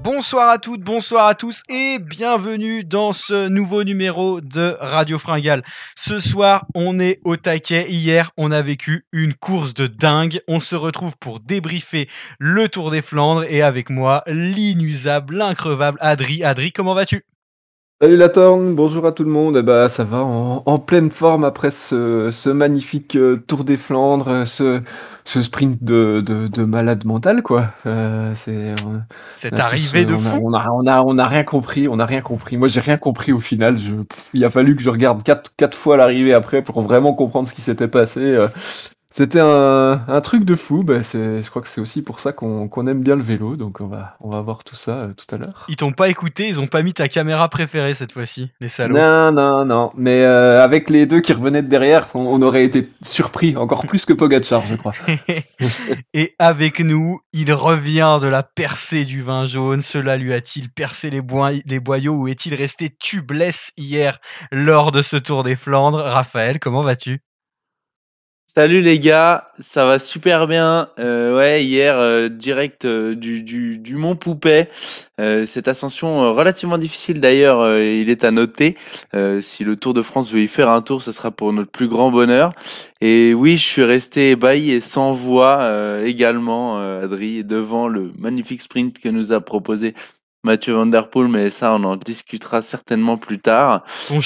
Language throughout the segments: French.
bonsoir à toutes, bonsoir à tous et bienvenue dans ce nouveau numéro de Radio Fringale. Ce soir, on est au taquet. Hier, on a vécu une course de dingue. On se retrouve pour débriefer le Tour des Flandres et avec moi, l'inusable, l'increvable Adri. Adri, comment vas-tu ? Salut la Torn, bonjour à tout le monde. Ça va en pleine forme après ce magnifique Tour des Flandres, ce sprint de malade mental quoi. C'est arrivé de fou. On a rien compris, Moi j'ai rien compris au final. Il a fallu que je regarde quatre fois l'arrivée après pour vraiment comprendre ce qui s'était passé. C'était un truc de fou. Je crois que c'est aussi pour ça qu'on aime bien le vélo. Donc on va voir tout ça tout à l'heure. Ils t'ont pas écouté, ils ont pas mis ta caméra préférée cette fois-ci, les salauds. Non. Mais avec les deux qui revenaient de derrière, on aurait été surpris encore plus que Pogacar, je crois. Et avec nous, il revient de la percée du vin jaune. Cela lui a-t-il percé les boyaux ou est-il resté tubeless hier lors de ce Tour des Flandres ? Raphaël, comment vas-tu ? Salut les gars, ça va super bien. Hier, direct du Mont Poupet. Cette ascension relativement difficile d'ailleurs, il est à noter. Si le Tour de France veut y faire un tour, ce sera pour notre plus grand bonheur. Et oui, je suis resté ébahi et sans voix également, Adri, devant le magnifique sprint que nous a proposé Mathieu Van Der Poel, mais ça, on en discutera certainement plus tard. Ton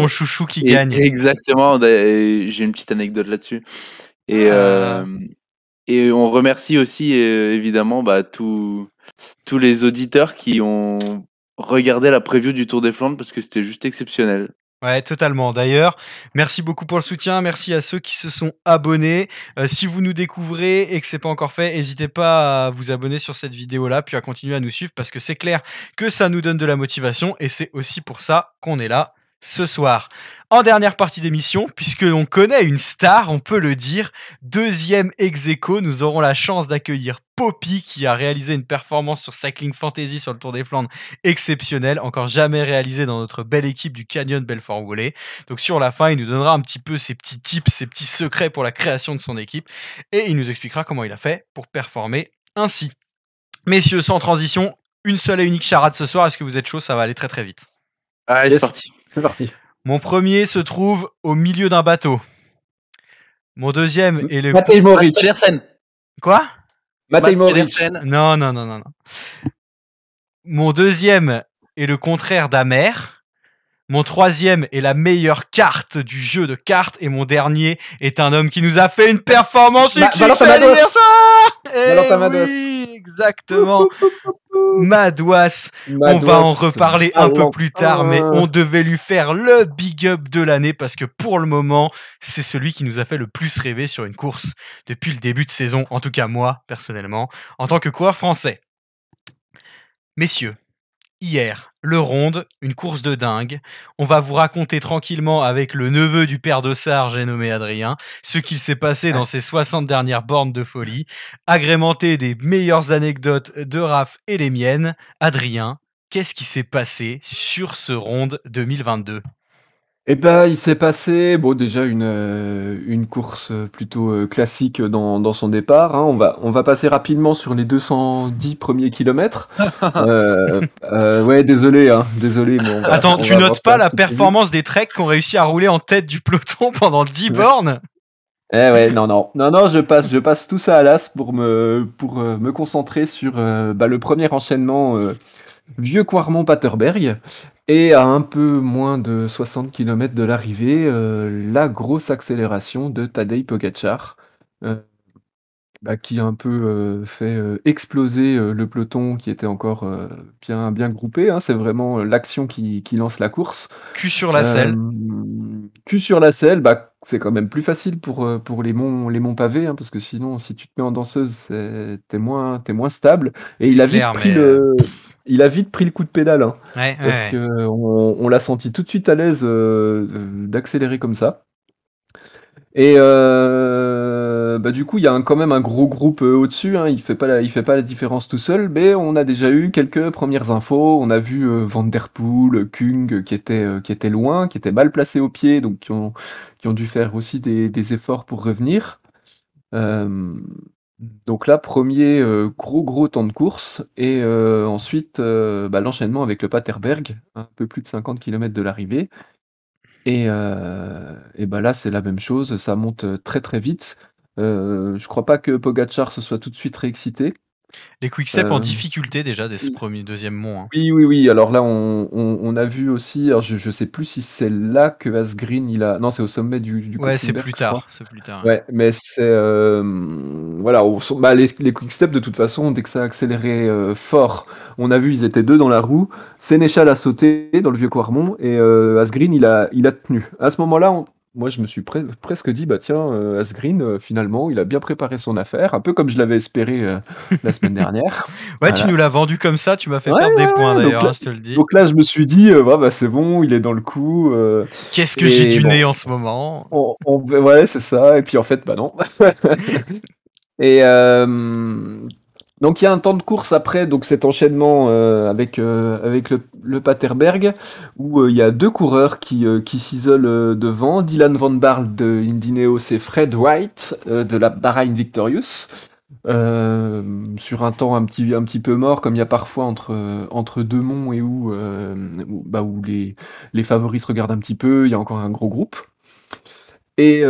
chouchou qui gagne. Exactement, j'ai une petite anecdote là-dessus. Et on remercie aussi évidemment tous les auditeurs qui ont regardé la preview du Tour des Flandres parce que c'était juste exceptionnel. Ouais, totalement. D'ailleurs, merci beaucoup pour le soutien. Merci à ceux qui se sont abonnés. Si vous nous découvrez et que c'est pas encore fait, n'hésitez pas à vous abonner sur cette vidéo-là, puis à continuer à nous suivre parce que c'est clair que ça nous donne de la motivation et c'est aussi pour ça qu'on est là ce soir. En dernière partie d'émission, puisque l'on connaît une star, on peut le dire, deuxième ex-aequo, nous aurons la chance d'accueillir Poppy qui a réalisé une performance sur Cycling Fantasy sur le Tour des Flandres exceptionnelle, encore jamais réalisée dans notre belle équipe du Canyon Belfort-Wallet. Donc sur la fin, il nous donnera un petit peu ses petits tips, ses petits secrets pour la création de son équipe et il nous expliquera comment il a fait pour performer ainsi. Messieurs, sans transition, une seule et unique charade ce soir. Est-ce que vous êtes chaud ? Ça va aller très très vite. Allez, Yes. c'est parti. C'est parti. Mon premier se trouve au milieu d'un bateau. Mon deuxième est le... Matej Moric. Quoi ? Matej Moric. Non. Mon deuxième est le contraire d'amer. Mon troisième est la meilleure carte du jeu de cartes. Et mon dernier est un homme qui nous a fait une performance XXL hier soir. Oui, exactement. Madouas. On va en reparler un peu plus tard, mais on devait lui faire le big up de l'année parce que pour le moment, c'est celui qui nous a fait le plus rêver sur une course depuis le début de saison, en tout cas moi, personnellement, en tant que coureur français. Messieurs, hier, le Ronde, une course de dingue. On va vous raconter tranquillement avec le neveu du père de Sarre, j'ai nommé Adrien, ce qu'il s'est passé dans ces 60 dernières bornes de folie, agrémenté des meilleures anecdotes de Raph et les miennes. Adrien, qu'est-ce qui s'est passé sur ce Ronde 2022 ? Il s'est passé déjà une course plutôt classique dans son départ. On va passer rapidement sur les 210 premiers kilomètres. Désolé. Mais Attends, tu notes pas la performance des Trek qui ont réussi à rouler en tête du peloton pendant 10 bornes ? Non, je passe tout ça à l'as pour me concentrer sur le premier enchaînement vieux Quarmont-Paterberg. Et à un peu moins de 60 km de l'arrivée, la grosse accélération de Tadej Pogacar, qui a un peu fait exploser le peloton qui était encore bien groupé. C'est vraiment l'action qui lance la course. Cul sur la selle. Cul sur la selle, c'est quand même plus facile pour les monts pavés, parce que sinon, si tu te mets en danseuse, t'es moins stable. Et il a vite pris le coup de pédale, parce que on l'a senti tout de suite à l'aise d'accélérer comme ça. Et du coup, il y a quand même un gros groupe au-dessus. Il fait pas la différence tout seul, mais on a déjà eu quelques premières infos. On a vu Van Der Poel, Kung qui était loin, qui était mal placé au pied, donc qui ont dû faire aussi des efforts pour revenir. Donc là, premier gros temps de course et ensuite, l'enchaînement avec le Paterberg, un peu plus de 50 km de l'arrivée et là, c'est la même chose, ça monte, très vite. Je crois pas que Pogačar se soit tout de suite réexcité. Les quick-step en difficulté déjà dès ce deuxième mont, hein. Oui, alors là, on a vu aussi, alors je sais plus si c'est là que Asgreen non, c'est au sommet du Ouais, c'est Koppenberg, plus je crois. tard, c'est plus tard. Ouais, mais c'est, voilà, les quick-step de toute façon, dès que ça a accéléré, fort, on a vu, ils étaient 2 dans la roue. Sénéchal a sauté dans le vieux Quarmont et Asgreen, il a tenu. À ce moment-là, moi, je me suis presque dit: «Bah tiens, Asgreen, finalement, il a bien préparé son affaire», un peu comme je l'avais espéré, la semaine dernière. Ouais, tu Voilà. nous l'as vendu comme ça, tu m'as fait Ouais, perdre des points donc d'ailleurs, là hein, je te le dis. donc là, je me suis dit: c'est bon, il est dans le coup», Qu'est-ce que j'ai et du bon, nez en ce moment? ouais, c'est ça et puis en fait, non. Et donc il y a un temps de course après, donc cet enchaînement avec le Paterberg, où il y a 2 coureurs qui s'isolent devant. Dylan Van Baarle de Indineos et Fred Wright de la Bahrain Victorious. Sur un temps un petit peu mort, comme il y a parfois entre 2 monts et où les favoris se regardent un petit peu, il y a encore un gros groupe. Et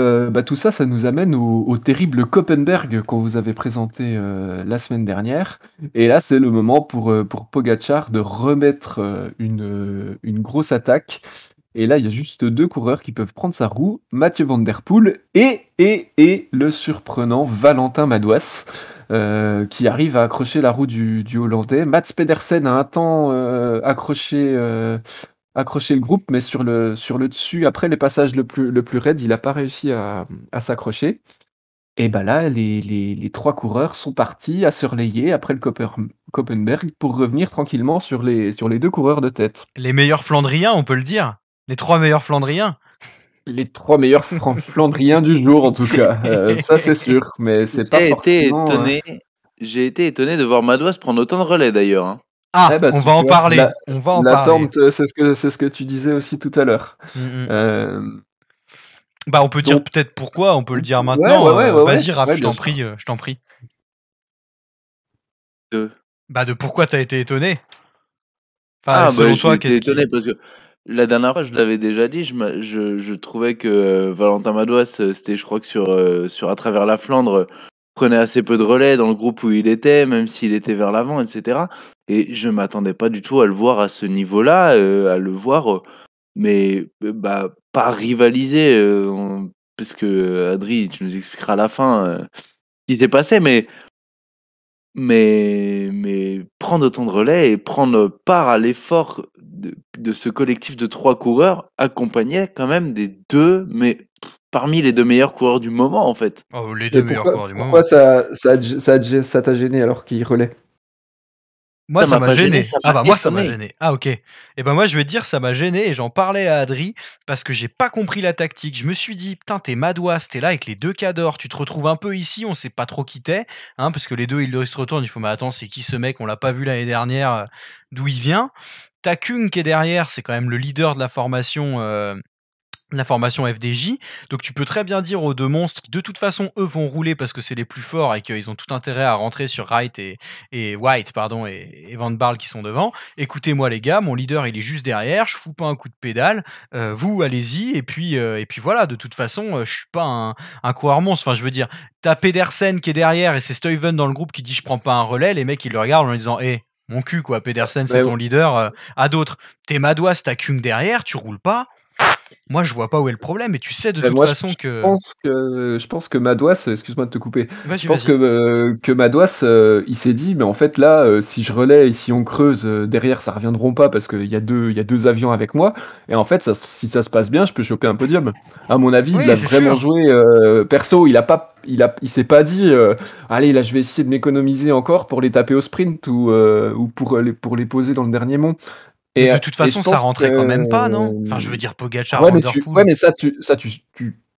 tout ça, ça nous amène au terrible Koppenberg qu'on vous avait présenté, la semaine dernière. Et là, c'est le moment pour Pogačar de remettre, une grosse attaque. Et là, il y a juste 2 coureurs qui peuvent prendre sa roue, Mathieu van der Poel et le surprenant Valentin Madouas, qui arrive à accrocher la roue du Hollandais. Mats Pedersen a un temps, accroché le groupe, mais sur le dessus, après les passages le plus raide, il a pas réussi à s'accrocher. Et là, les 3 coureurs sont partis à se relayer après le Koppenberg pour revenir tranquillement sur les 2 coureurs de tête. Les meilleurs Flandriens, on peut le dire. Les 3 meilleurs Flandriens. Les 3 meilleurs Flandriens du jour, en tout cas, ça c'est sûr, mais c'est pas forcément. J'ai été étonné de voir Madouas prendre autant de relais d'ailleurs, hein. Ah, on va en parler, on va en parler. L'attente, c'est ce que tu disais aussi tout à l'heure. On peut dire peut-être pourquoi, on peut le dire Ouais, maintenant. Vas-y ouais, Raph, je bien t'en sûr. prie, je t'en prie. De De pourquoi t'as été étonné? Ah Selon j'ai toi, été qu'est-ce qui étonné parce que la dernière fois, je l'avais déjà dit, je trouvais que Valentin Madouas, c'était je crois que sur À travers la Flandre, prenait assez peu de relais dans le groupe où il était, même s'il était vers l'avant et cetera et je m'attendais pas du tout à le voir à ce niveau-là, à le voir, mais pas rivaliser, parce que Adri, tu nous expliqueras à la fin, ce qui s'est passé, mais prendre autant de relais et prendre part à l'effort de ce collectif de 3 coureurs, accompagné quand même des 2 mais parmi les 2 meilleurs coureurs du moment, en fait. Oh, les 2 Et meilleurs coureurs du moment. pourquoi ça t'a gêné alors qu'il relaie? Moi, Ça ça m'a m'a pas gêné, gêné. ça Ah m'a moi, ça m'a étonné. gêné. Ah OK. Moi, je vais te dire, ça m'a gêné et j'en parlais à Adri parce que j'ai pas compris la tactique. Je me suis dit: «Putain, tu es Madouas, tu es là avec les 2 cadors, tu te retrouves un peu ici, on sait pas trop qui tu es», hein, parce que les 2, ils se retournent, il faut: «Mais attends, c'est qui ce mec? On l'a pas vu l'année dernière, d'où il vient?» Tu as Kung qui est derrière, c'est quand même le leader de la formation FDJ. Donc tu peux très bien dire aux 2 monstres qui de toute façon eux vont rouler parce que c'est les plus forts et qu'ils ont tout intérêt à rentrer sur Wright et White pardon et Van Baarle qui sont devant. Écoutez-moi les gars, mon leader il est juste derrière, je fous pas un coup de pédale, vous allez-y et puis voilà, de toute façon, je suis pas un coureur monstre. Enfin je veux dire, tu Pedersen qui est derrière et c'est Stuyven dans le groupe qui dit: «Je prends pas un relais», les mecs ils le regardent en lui disant: «Eh, mon cul quoi, Pedersen c'est ton leader, à d'autres. Tu es Madouas, tu as Kung derrière, tu roules pas». Moi, je vois pas où est le problème et tu sais de toute Moi, façon que je pense que Madouas, excuse-moi de te couper. Je vas-y, pense vas-y. que Madouas, il s'est dit: «Mais en fait là, si je relaie et si on creuse, derrière ça reviendront pas parce qu'il y a 2 avions avec moi et en fait si ça se passe bien, je peux choper un podium». À mon avis, il Oui, l'a c'est vraiment sûr. joué, perso, il s'est pas dit, «Allez là, je vais essayer de m'économiser encore pour les taper au sprint ou pour les poser dans le dernier mont». Mais Et de toute je façon, ça pense rentrait quand même pas, non? Enfin, je veux dire Pogačar, ouais, Van der Poel. mais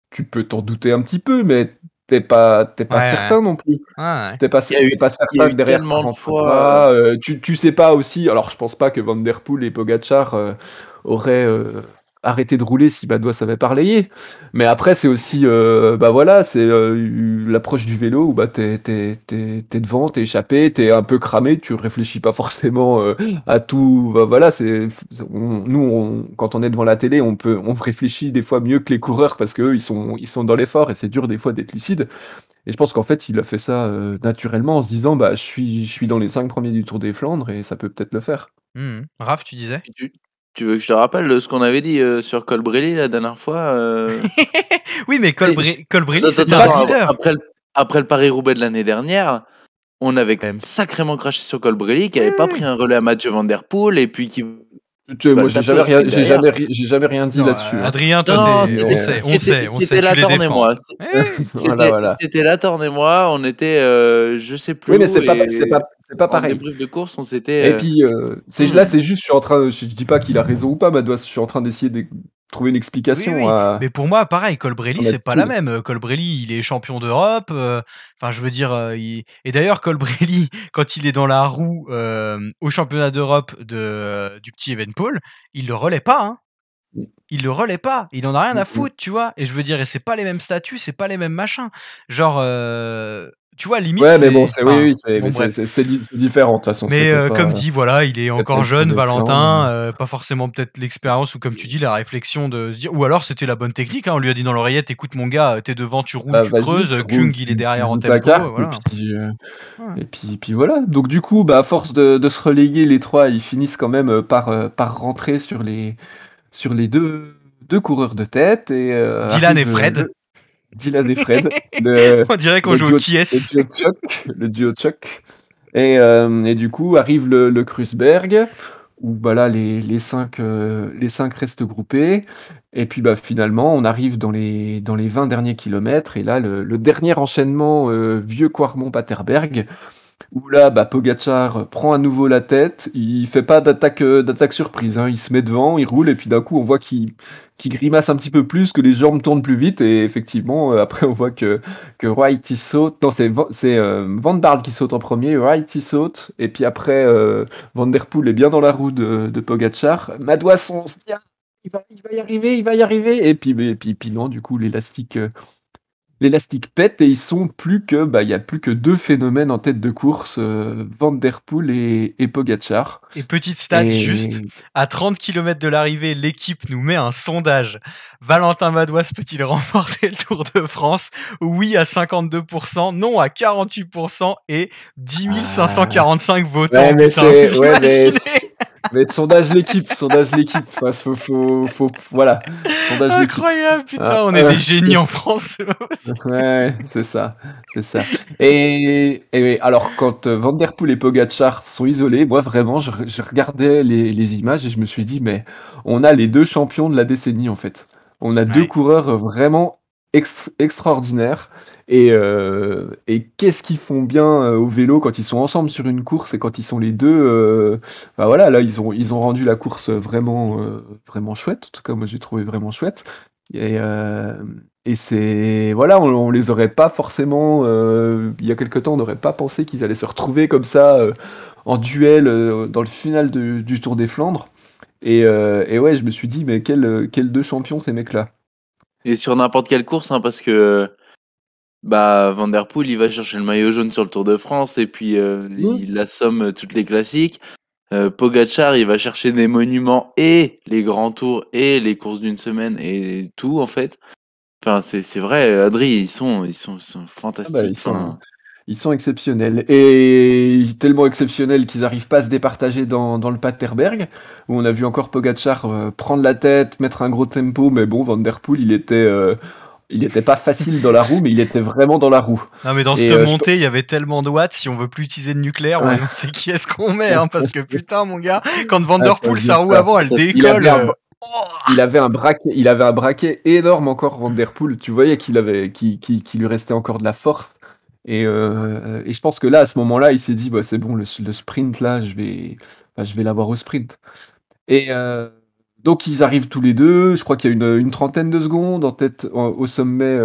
tu peux t'en douter un petit peu, mais t'es Ouais, pas ouais. certain non plus. Ouais, ouais. T'es pas Il y a certain eu que derrière ça tellement de rentre fois, pas, tu sais pas aussi, alors je pense pas que Van der Poel et Pogačar, auraient, arrêter de rouler si Madouas avait pas relayé. Mais après, c'est aussi, c'est l'approche du vélo où t'es devant, t'es échappé, t'es un peu cramé, tu réfléchis pas forcément à tout. Quand on est devant la télé, on réfléchit des fois mieux que les coureurs parce qu'eux, ils sont dans l'effort et c'est dur des fois d'être lucide. Et je pense qu'en fait, il a fait ça naturellement en se disant, je suis dans les 5 premiers du Tour des Flandres et ça peut peut-être le faire. Raph, tu disais? Tu veux que je te rappelle ce qu'on avait dit sur Colbrelli la dernière fois Oui, mais Colbrelli, c'était un leader. Après le Paris-Roubaix de l'année dernière, on avait quand même sacrément craché sur Colbrelli, qui n'avait pas pris un relais à Mathieu Van Der Poel, et puis qui... Moi, j'ai jamais rien dit là-dessus. Adrien, on sait. C'était Latorne et moi. C'était Latorne et moi, on était, je sais plus. Oui, mais c'est pas pareil. En débrief de course, on s'était. Et puis, là, c'est juste, je dis pas qu'il a raison ou pas, Madouas, je suis en train d'essayer de trouver une explication. Oui. Mais pour moi, pareil, Colbrelli, c'est pas la même. Colbrelli, il est champion d'Europe. Enfin, je veux dire, et d'ailleurs, Colbrelli, quand il est dans la roue au championnat d'Europe du petit Evenepoel, il le relaie pas. Hein. Il le relaie pas. Il en a rien à foutre, tu vois. Et je veux dire, et c'est pas les mêmes statuts, c'est pas les mêmes machins. Genre. Tu vois, limite. Ouais, mais bon, c'est différent de toute façon. Mais comme dit, voilà, il est encore jeune, Valentin, pas forcément peut-être l'expérience ou comme tu dis, la réflexion de se dire. Ou alors c'était la bonne technique, hein, on lui a dit dans l'oreillette, écoute mon gars, t'es devant, tu roules, tu creuses, Kung il est derrière en tempo. Voilà. Et puis voilà. Donc du coup, à force de se relayer, les trois, ils finissent quand même par rentrer sur les deux coureurs de tête. Et, Dylan et Fred. Dylan et Fred. On dirait qu'on joue au qui est. Le duo Chuck. Et du coup, arrive le Kreuzberg, où là, les 5 restent groupés. Et puis finalement, on arrive dans les 20 derniers kilomètres. Et là, le dernier enchaînement vieux Quarmont-Paterberg, où là, Pogačar prend à nouveau la tête. Il fait pas d'attaque surprise. Hein. Il se met devant, il roule, et puis d'un coup, on voit qu'il grimace un petit peu plus, que les jambes tournent plus vite. Et effectivement, après, on voit que Wright il saute. Non, c'est Van Barle qui saute en premier. Wright il saute. Et puis après, Van Der Poel est bien dans la roue de Pogačar. Madouas, on se dit, il va y arriver. Et puis non, du coup, l'élastique pète et ils sont il y a plus que 2 phénomènes en tête de course, Van Der Poel et Pogačar. Et petite stat, juste, à 30 km de l'arrivée, l'équipe nous met un sondage. Valentin Madouas peut-il remporter le Tour de France? Oui à 52%, non à 48% et 10 545 votants. Mais sondage l'équipe. Enfin, faut voilà. Sondage l'équipe. Incroyable, putain, on est des génies en France. Ouais, c'est ça. Et alors, quand Van Der Poel et Pogačar sont isolés, moi vraiment, je regardais les images et je me suis dit, mais on a les 2 champions de la décennie en fait. On a 2 coureurs vraiment extraordinaires. Et qu'est-ce qu'ils font bien au vélo quand ils sont ensemble sur une course et quand ils sont les deux. Là, ils ont rendu la course vraiment chouette. En tout cas, moi, j'ai trouvé vraiment chouette. Et c'est on les aurait pas forcément. Il y a quelque temps, on n'aurait pas pensé qu'ils allaient se retrouver comme ça en duel dans le final du Tour des Flandres. Et ouais, je me suis dit, mais quels 2 champions ces mecs-là. Et sur n'importe quelle course, hein, parce que Van Der Poel, il va chercher le maillot jaune sur le Tour de France et puis il assomme toutes les classiques. Pogačar, il va chercher des monuments et les grands tours et les courses d'une semaine et tout en fait. Enfin, c'est vrai, Adri, ils sont fantastiques. Ils sont exceptionnels. Et tellement exceptionnels qu'ils n'arrivent pas à se départager dans le Paterberg, où on a vu encore Pogačar prendre la tête, mettre un gros tempo, mais bon, Van Der Poel, il était pas facile dans la roue, mais il était vraiment dans la roue. Non, mais dans cette montée, il y avait tellement de watts, si on veut plus utiliser de nucléaire, on sait qui est-ce qu'on met, hein, parce que putain, mon gars, quand Van Der Poel, sa roue avant, elle décolle. Il avait un braquet énorme encore, Van Der Poel. Tu voyais qu'il lui restait encore de la force. Et je pense que là, à ce moment-là, il s'est dit, c'est bon, le sprint là, je vais l'avoir au sprint. Et donc ils arrivent tous les deux. Je crois qu'il y a une trentaine de secondes en tête au sommet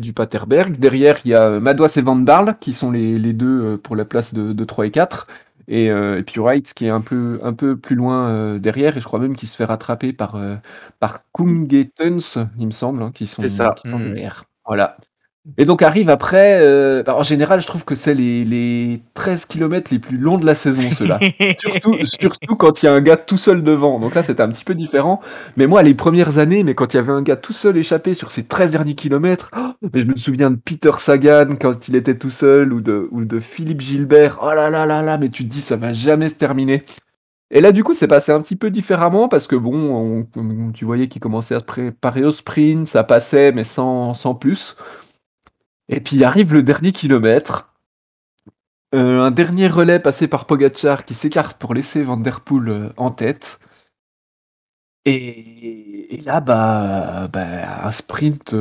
du Paterberg. Derrière, il y a Madouas et Van Barle qui sont les deux pour la place de 3 et 4. et puis Wright qui est un peu plus loin, derrière et je crois même qu'il se fait rattraper par Kung-Getens, il me semble, hein, qui C'est sont ça. qui sont derrière. Voilà. Et donc arrive après, en général, je trouve que c'est les 13 kilomètres les plus longs de la saison, ceux-là. Surtout quand il y a un gars tout seul devant. Donc là, c'était un petit peu différent. Mais moi, les premières années, mais quand il y avait un gars tout seul échappé sur ces 13 derniers kilomètres, mais je me souviens de Peter Sagan quand il était tout seul ou de Philippe Gilbert. Oh là là là là, mais tu te dis, ça va jamais se terminer. Et là, du coup, c'est passé un petit peu différemment parce que bon, tu voyais qu'il commençait à se préparer au sprint, ça passait, mais sans plus. Et puis arrive le dernier kilomètre. Un dernier relais passé par Pogacar qui s'écarte pour laisser Van Der Poel en tête. Et là, un sprint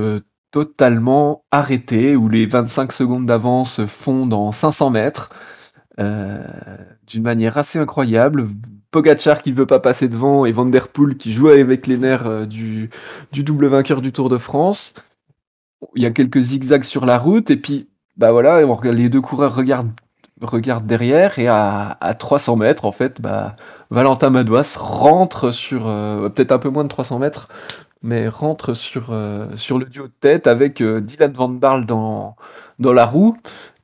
totalement arrêté où les 25 secondes d'avance fondent en 500 mètres d'une manière assez incroyable. Pogacar qui ne veut pas passer devant et Van Der Poel qui joue avec les nerfs du double vainqueur du Tour de France. Il y a quelques zigzags sur la route et puis voilà, les deux coureurs regardent derrière et à 300 mètres en fait, Valentin Madouas rentre sur peut-être un peu moins de 300 mètres, mais rentre sur le duo de tête avec Dylan Van Baarle dans la roue.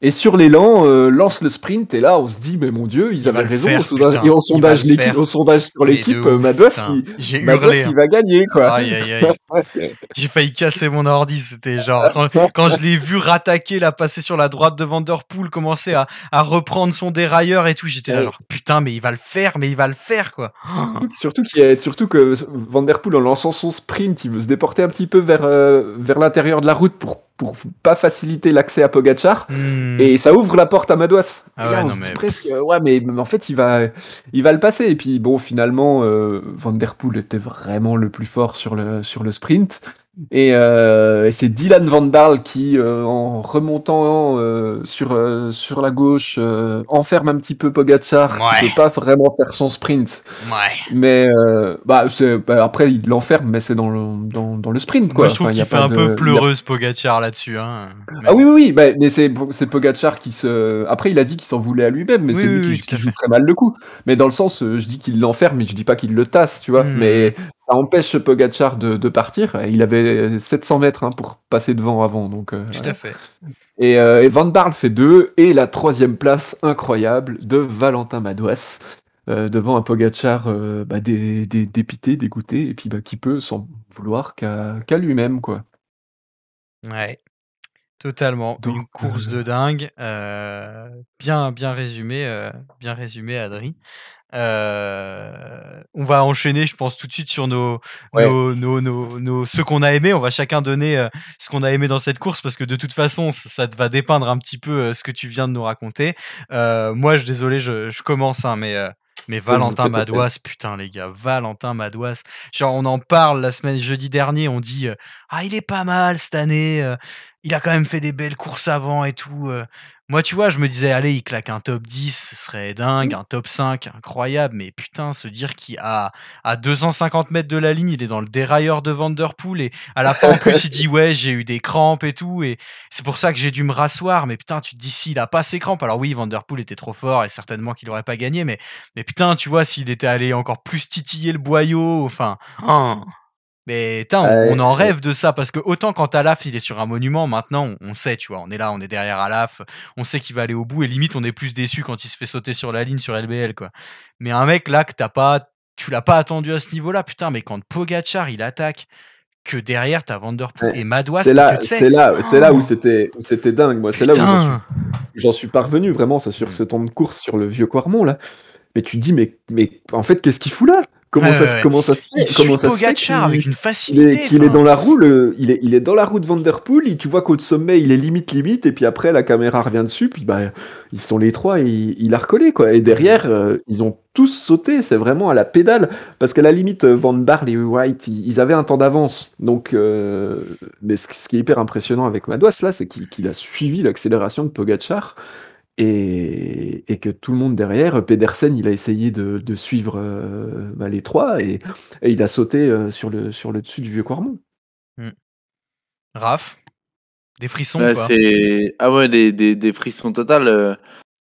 Et sur l'élan, lance le sprint, et là on se dit, mais mon Dieu, ils avaient raison. Et au sondage sur l'équipe, Madouas, il va gagner, quoi. Aïe, aïe, aïe. J'ai failli casser mon ordi, c'était genre, quand je l'ai vu rattaquer, là, passer sur la droite de Van Der Poel, commencer à reprendre son dérailleur et tout, j'étais là genre, putain, mais il va le faire, quoi. Surtout que Van Der Poel, en lançant son sprint, il veut se déporter un petit peu vers l'intérieur de la route pour pas faciliter l'accès à Pogacar, et ça ouvre la porte à Madouas. Et là, on se dit presque, mais en fait, il va le passer. Et puis bon, finalement, Van Der Poel était vraiment le plus fort sur le sprint. Et c'est Dylan Van Baarle qui, en remontant sur la gauche, enferme un petit peu Pogacar, qui peut pas vraiment faire son sprint. Mais après il l'enferme, mais c'est dans le sprint, quoi. Moi, je trouve qu'il fait un peu pleureuse Pogacar là-dessus. Hein. Oui, mais c'est Pogacar qui se. Après, il a dit qu'il s'en voulait à lui-même, mais c'est lui qui joue très mal le coup. Mais dans le sens, je dis qu'il l'enferme, mais je dis pas qu'il le tasse, tu vois. Mais ça empêche Pogacar de partir. Il avait 700 mètres pour passer devant avant. Donc, tout à fait. Et Van Baarle fait 2, et la 3e place incroyable de Valentin Madouas. Devant un Pogacar dépité, dégoûté, et puis qui peut s'en vouloir qu'à lui-même, quoi. Ouais, totalement. Donc, une course de dingue. Bien résumé, Adri. On va enchaîner, je pense, tout de suite sur ceux qu'on a aimés. On va chacun donner ce qu'on a aimé dans cette course, parce que de toute façon, ça va dépeindre un petit peu ce que tu viens de nous raconter. Moi, désolé, je commence, hein, mais Valentin Madouas, putain les gars, Valentin Madouas. Genre, on en parle jeudi dernier, on dit il est pas mal cette année, il a quand même fait des belles courses avant et tout. Moi, tu vois, je me disais, allez, il claque un top 10, ce serait dingue, un top 5, incroyable, mais putain, se dire qu'à 250 mètres de la ligne, il est dans le dérailleur de Van Der Poel, et à la fin, en plus, il dit, ouais, j'ai eu des crampes et tout, et c'est pour ça que j'ai dû me rasseoir, mais putain, tu te dis, s'il a pas ses crampes, alors oui, Van Der Poel était trop fort, et certainement qu'il aurait pas gagné, mais putain, tu vois, s'il était allé encore plus titiller le boyau, enfin... Mais on en rêve de ça, parce que autant quand Alaf il est sur un monument, maintenant on sait, tu vois, on est là, on est derrière Alaf, on sait qu'il va aller au bout, et limite on est plus déçu quand il se fait sauter sur la ligne sur LBL, quoi. Mais un mec là que tu l'as pas attendu à ce niveau-là, putain, mais quand Pogacar il attaque, que derrière t'as Van Der Poel et Madouas, c'est là où c'était dingue, moi. C'est là où j'en suis parvenu vraiment, c'est sur ce temps de course sur le vieux Quarmont là. Mais tu te dis, mais en fait, qu'est-ce qu'il fout là? Comment ça se fait avec une facilité, qu'il est dans la roue, il est dans la roue de Van Der Poel, tu vois qu'au sommet il est limite, et puis après la caméra revient dessus, puis ils sont les trois, et il a recollé, quoi. Et derrière, ils ont tous sauté, c'est vraiment à la pédale, parce qu'à la limite, Van Baarle et Wright, ils avaient un temps d'avance. Donc, mais ce qui est hyper impressionnant avec Madouas là, c'est qu'il a suivi l'accélération de Pogacar. Et que tout le monde derrière, Pedersen, il a essayé de suivre les trois, et il a sauté sur le dessus du vieux Quarmont. Raph, des frissons, Ouais, quoi. ah ouais, des frissons total.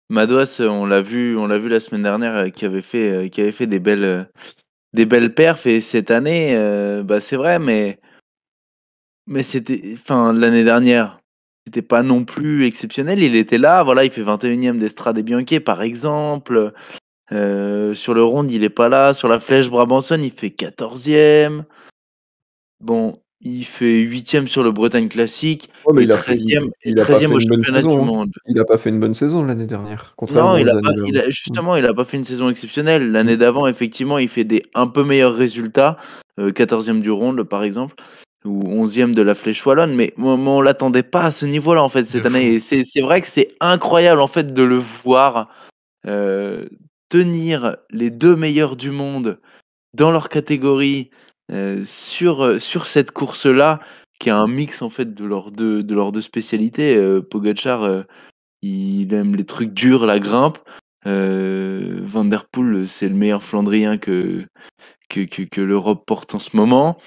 Madouas, on l'a vu la semaine dernière, qui avait fait des belles perfs, et cette année, c'est vrai, mais l'année dernière, c'était pas non plus exceptionnel. Il était là, voilà, il fait 21e d'Estrade Bianchi, par exemple. Sur le Ronde, il est pas là. Sur la Flèche Brabançonne, il fait 14e. Bon, il fait 8e sur le Bretagne Classique Ouais, mais et 13e, il a pas fait au une bonne championnat du saison, hein. monde. Il a pas fait une bonne saison l'année dernière, Non, contrairement aux années d'avant. il a pas fait une saison exceptionnelle. L'année Mm. d'avant, effectivement, il fait des un peu meilleurs résultats, 14e du Ronde, par exemple, ou 11e de la Flèche Wallonne, mais on l'attendait pas à ce niveau-là, en fait, De cette fou. année. Et c'est vrai que c'est incroyable, en fait, de le voir tenir les 2 meilleurs du monde dans leur catégorie, sur cette course-là, qui est un mix, en fait, de leurs 2 spécialités. Pogačar, il aime les trucs durs, la grimpe. Van der Poel, c'est le meilleur Flandrien que l'Europe porte en ce moment.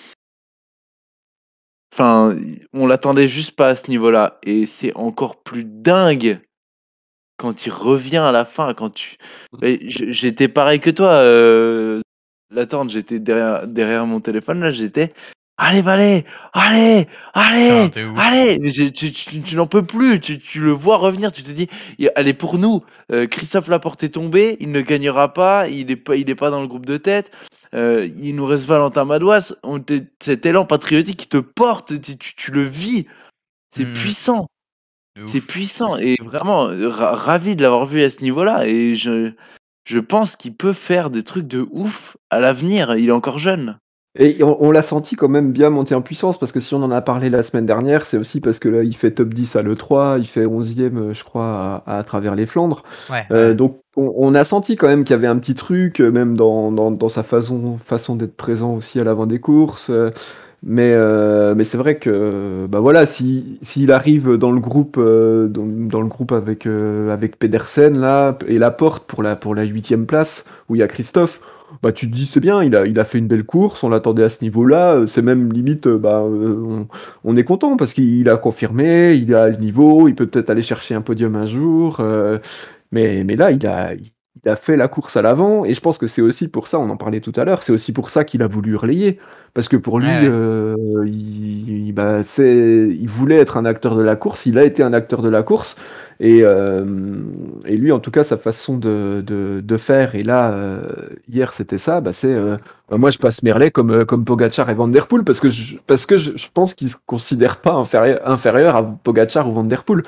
Enfin, on l'attendait juste pas à ce niveau-là, et c'est encore plus dingue quand il revient à la fin. J'étais pareil que toi, l'attente, j'étais derrière mon téléphone là, j'étais: «Allez Valais, allez, Putain, allez, de ouf. allez!» Mais tu n'en peux plus, tu le vois revenir, tu te dis: «Elle est pour nous, Christophe Laporte est tombé, il ne gagnera pas, il est pas dans le groupe de tête, il nous reste Valentin Madouas». Cet élan patriotique qui te porte, tu le vis, c'est Mmh. puissant. De C'est ouf. puissant, et vraiment, ravi de l'avoir vu à ce niveau-là, et je pense qu'il peut faire des trucs de ouf à l'avenir. Il est encore jeune. Et on l'a senti quand même bien monter en puissance, parce que si on en a parlé la semaine dernière, c'est aussi parce que là, il fait top 10 à l'E3, il fait 11e, je crois, à travers les Flandres. Ouais, ouais. Donc on a senti quand même qu'il y avait un petit truc, même dans sa façon d'être présent aussi à l'avant des courses. Mais c'est vrai que, bah voilà, s'il arrive dans le groupe, dans le groupe avec Pedersen là, et Laporte pour la 8e place, où il y a Christophe, bah tu te dis c'est bien, il a fait une belle course, on l'attendait à ce niveau-là, c'est même limite, on est content parce qu'il a confirmé, il a le niveau, il peut peut-être aller chercher un podium un jour, mais là il a fait la course à l'avant, et je pense que c'est aussi pour ça, on en parlait tout à l'heure, c'est aussi pour ça qu'il a voulu relayer, parce que pour Ouais, lui, ouais. il voulait être un acteur de la course, il a été un acteur de la course, et lui, en tout cas, sa façon de faire, et là, hier, c'était ça, moi, je passe Merlet comme Pogačar et Van der Poel, parce que je pense qu'il ne se considère pas inférieur à Pogačar ou Van der Poel.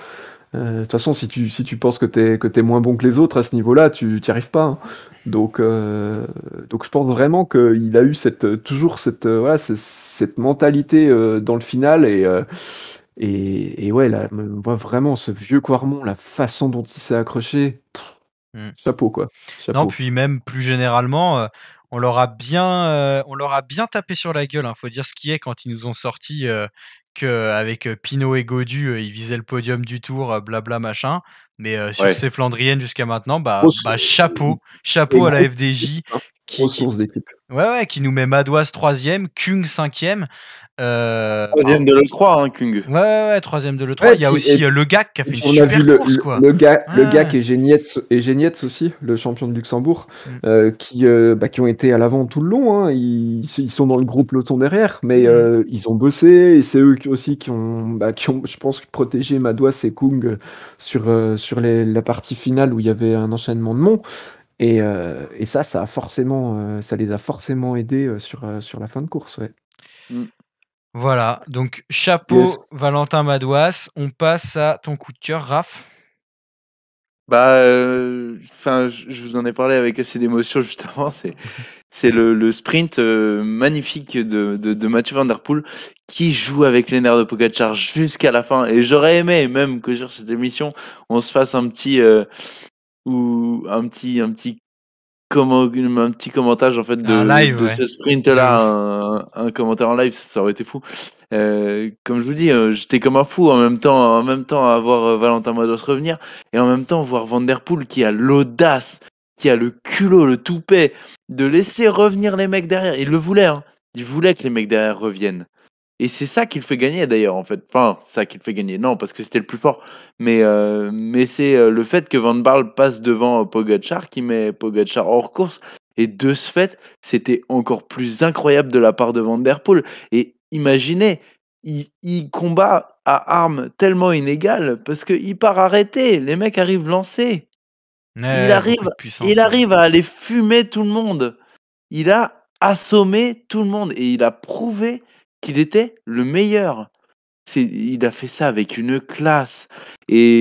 De toute façon, si tu penses que t'es moins bon que les autres à ce niveau-là, tu n'y arrives pas, hein. Donc je pense vraiment qu'il a eu toujours voilà, cette mentalité dans le final. Et ouais, là, on voit vraiment ce vieux Quarmont, la façon dont il s'est accroché. Mmh. Chapeau, quoi. Non, Chapeau. puis même plus généralement, on leur a bien tapé sur la gueule, hein. Faut dire ce qui est quand ils nous ont sorti, qu'avec, Pinot et Gaudu, ils visaient le podium du Tour, blabla machin. Mais, sur Ouais. ces Flandriennes jusqu'à maintenant, Grosse, et chapeau à la FDJ hein. qui Grosse qui course d'équipe. ouais, qui nous met Madouas 3e, Kung 5e, enfin 3e de l'E3, hein, Kung. ouais, 3e de l'E3. Ouais, Il y a et aussi, Le Gac qui a et fait une puis on a vu super course, quoi. le gars Ouais, qui est Genietz aussi, le champion de Luxembourg, mmh, qui ont été à l'avant tout le long, hein. Ils sont dans le gros peloton derrière, mais mmh. ils ont bossé, et c'est eux aussi qui ont, je pense, protégé Madouas et Kung sur la partie finale où il y avait un enchaînement de monts. Et ça les a forcément aidés sur la fin de course, ouais. Mmh. Voilà, donc chapeau Yes. Valentin Madouas. On passe à ton coup de cœur, Raph. Je vous en ai parlé avec assez d'émotion juste avant. C'est le sprint, magnifique de Mathieu Van der Poel, qui joue avec les nerfs de Pogačar jusqu'à la fin. Et j'aurais aimé même que sur cette émission, on se fasse ou un petit commentage, en fait, Un live, de ouais, ce de sprint-là, ouf. un commentaire en live, ça aurait été fou. Comme je vous dis, j'étais comme un fou en même temps à voir, Valentin Madouas revenir, et en même temps voir Van der Poel qui a l'audace, qui a le culot, le toupet de laisser revenir les mecs derrière. Il le voulait, hein. Il voulait que les mecs derrière reviennent, Et c'est ça qui le fait gagner d'ailleurs, en fait. Enfin, ça qui le fait gagner. Non, parce que c'était le plus fort. Mais c'est le fait que Van Barle passe devant Pogacar qui met Pogacar hors course. Et de ce fait, c'était encore plus incroyable de la part de Van Der Poel. Et imaginez, il combat à armes tellement inégales parce qu'il part arrêté. Les mecs arrivent lancés. Il arrive à aller fumer tout le monde. Il a assommé tout le monde et il a prouvé qu'il était le meilleur. Il a fait ça avec une classe. Et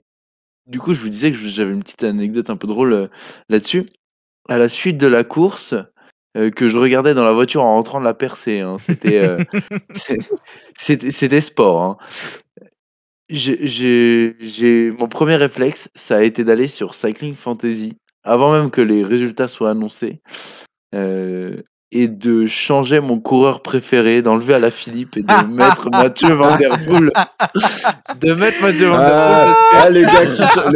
du coup, je vous disais que j'avais une petite anecdote un peu drôle là-dessus. À la suite de la course, que je regardais dans la voiture en rentrant de la percée, hein, c'était sport. Hein. Mon premier réflexe, ça a été d'aller sur Cycling Fantasy, avant même que les résultats soient annoncés, et de changer mon coureur préféré, d'enlever Alaphilippe et de mettre Mathieu Van Der Poel. Le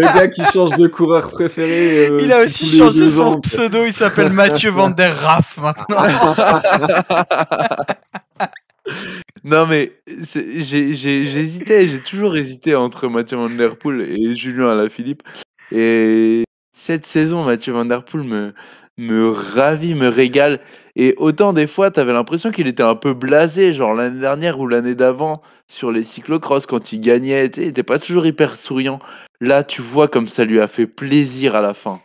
gars qui change de coureur préféré. Il a aussi changé son pseudo, il s'appelle Mathieu Van Der Raff maintenant. Non mais j'ai toujours hésité entre Mathieu Van Der Poel et Julien Alaphilippe. Et cette saison, Mathieu Van Der Poel me ravit, me régale. Et autant des fois, t'avais l'impression qu'il était un peu blasé, genre l'année dernière ou l'année d'avant, sur les cyclocross, quand il gagnait, il était pas toujours hyper souriant. Là, tu vois comme ça lui a fait plaisir à la fin.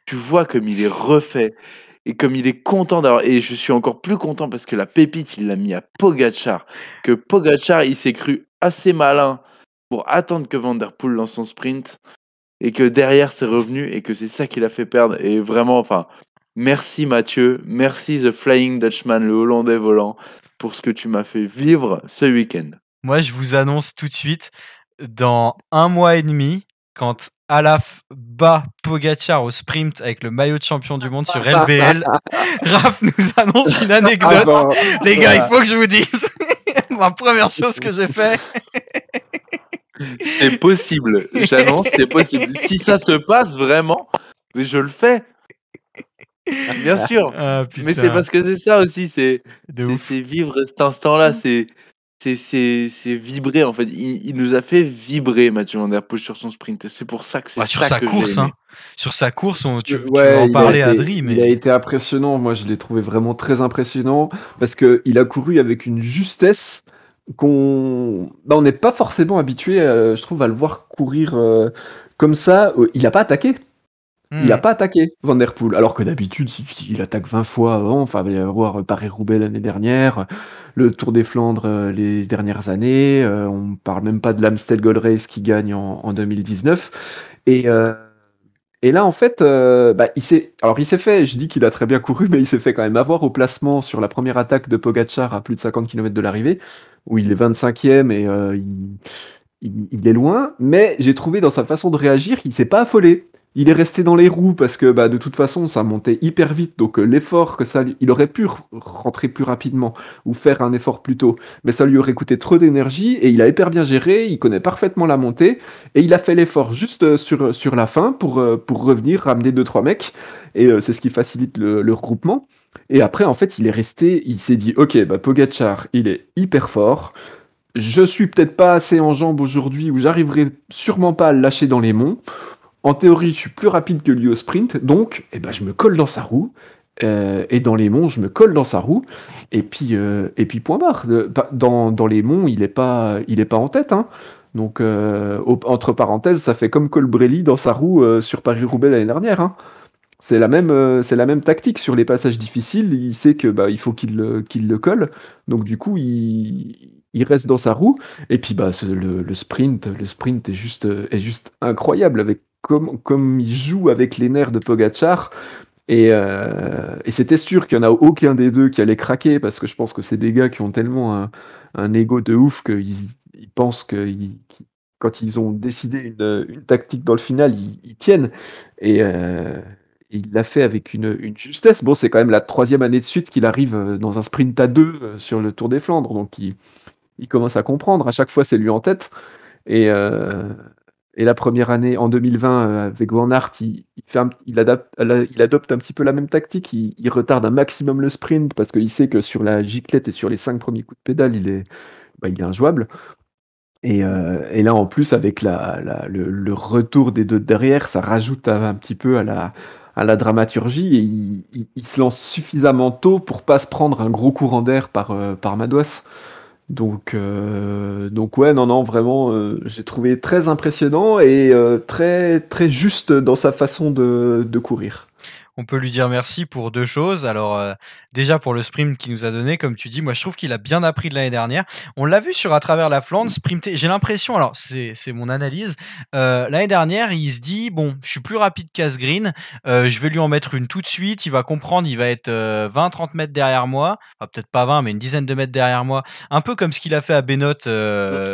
Tu vois comme il est refait. Et comme il est content d'avoir... Et je suis encore plus content parce que la pépite, il l'a mis à Pogacar. Que Pogacar, il s'est cru assez malin pour attendre que Van Der Poel lance son sprint. Et que derrière, c'est revenu. Et que c'est ça qui l'a fait perdre. Et vraiment, enfin... Merci Mathieu, merci The Flying Dutchman, le Hollandais volant, pour ce que tu m'as fait vivre ce week-end. Moi, je vous annonce tout de suite, dans 1 mois et demi, quand Alaf bat Pogacar au sprint avec le maillot de champion du monde sur LBL, Raph nous annonce une anecdote. Les gars, il faut que je vous dise ma première chose que j'ai fait. C'est possible, j'annonce, c'est possible. Si ça se passe vraiment, je le fais. Bien sûr, mais c'est parce que c'est ça aussi, c'est vivre cet instant-là, c'est vibrer en fait. Il nous a fait vibrer Mathieu Van Der Poel sur son sprint. Et c'est pour ça que c'est sur ça sa que course, j'ai aimé. Sur sa course, tu vas en parler, Adri. Mais il a été impressionnant. Moi, je l'ai trouvé vraiment très impressionnant parce que il a couru avec une justesse qu'on n'est pas forcément habitué, je trouve, à le voir courir comme ça. Il n'a pas attaqué. Il n'a pas attaqué Van Der Poel, alors que d'habitude, il attaque 20 fois avant. Enfin, il va y avoir Paris-Roubaix l'année dernière, le Tour des Flandres les dernières années. On parle même pas de l'Amstel Gold Race qui gagne en 2019. Et là, en fait, il s'est fait, je dis qu'il a très bien couru, mais il s'est fait quand même avoir au placement sur la première attaque de Pogacar à plus de 50 km de l'arrivée, où il est 25e et il est loin. Mais j'ai trouvé dans sa façon de réagir, il s'est pas affolé. Il est resté dans les roues parce que de toute façon ça montait hyper vite, donc l'effort que ça, il aurait pu rentrer plus rapidement ou faire un effort plus tôt, mais ça lui aurait coûté trop d'énergie et il a hyper bien géré, il connaît parfaitement la montée et il a fait l'effort juste sur la fin pour revenir ramener 2-3 mecs et c'est ce qui facilite le regroupement. Et après en fait il s'est dit ok Pogacar il est hyper fort. Je suis peut-être pas assez en jambes aujourd'hui ou j'arriverai sûrement pas à le lâcher dans les monts. En théorie, je suis plus rapide que lui au sprint, donc je me colle dans sa roue. Et dans les monts, je me colle dans sa roue. Et puis point barre. Dans les monts, il est pas en tête. Hein. Donc, entre parenthèses, ça fait comme Colbrelli dans sa roue sur Paris-Roubaix l'année dernière. Hein. C'est la même tactique sur les passages difficiles. Il sait que il faut qu'il le colle. Donc du coup, il reste dans sa roue. Et puis le sprint est juste incroyable avec comme il joue avec les nerfs de Pogacar. Et c'était sûr qu'il n'y en a aucun des deux qui allait craquer parce que je pense que c'est des gars qui ont tellement un ego de ouf qu'ils pensent que quand ils ont décidé une tactique dans le final, ils tiennent. Et il l'a fait avec une justesse. Bon, c'est quand même la 3e année de suite qu'il arrive dans un sprint à 2 sur le Tour des Flandres, donc il commence à comprendre. À chaque fois, c'est lui en tête. Et la première année, en 2020, avec Van Aert, il adopte un petit peu la même tactique. Il retarde un maximum le sprint parce qu'il sait que sur la giclette et sur les 5 premiers coups de pédale, il il est injouable. Et là, en plus, avec le retour des 2 de derrière, ça rajoute un petit peu à la dramaturgie et il se lance suffisamment tôt pour pas se prendre un gros courant d'air par Madouas. Donc ouais, non, vraiment, j'ai trouvé très impressionnant et très, très juste dans sa façon de courir. On peut lui dire merci pour 2 choses. Alors, déjà pour le sprint qu'il nous a donné, comme tu dis, moi je trouve qu'il a bien appris de l'année dernière. On l'a vu sur À travers la Flandre sprinter, j'ai l'impression, alors c'est mon analyse, l'année dernière, il se dit: «Bon, je suis plus rapide qu'Asgreen, je vais lui en mettre une tout de suite, il va comprendre, il va être, 20-30 mètres derrière moi». Enfin peut-être pas 20, mais une dizaine de mètres derrière moi. Un peu comme ce qu'il a fait à Benoît,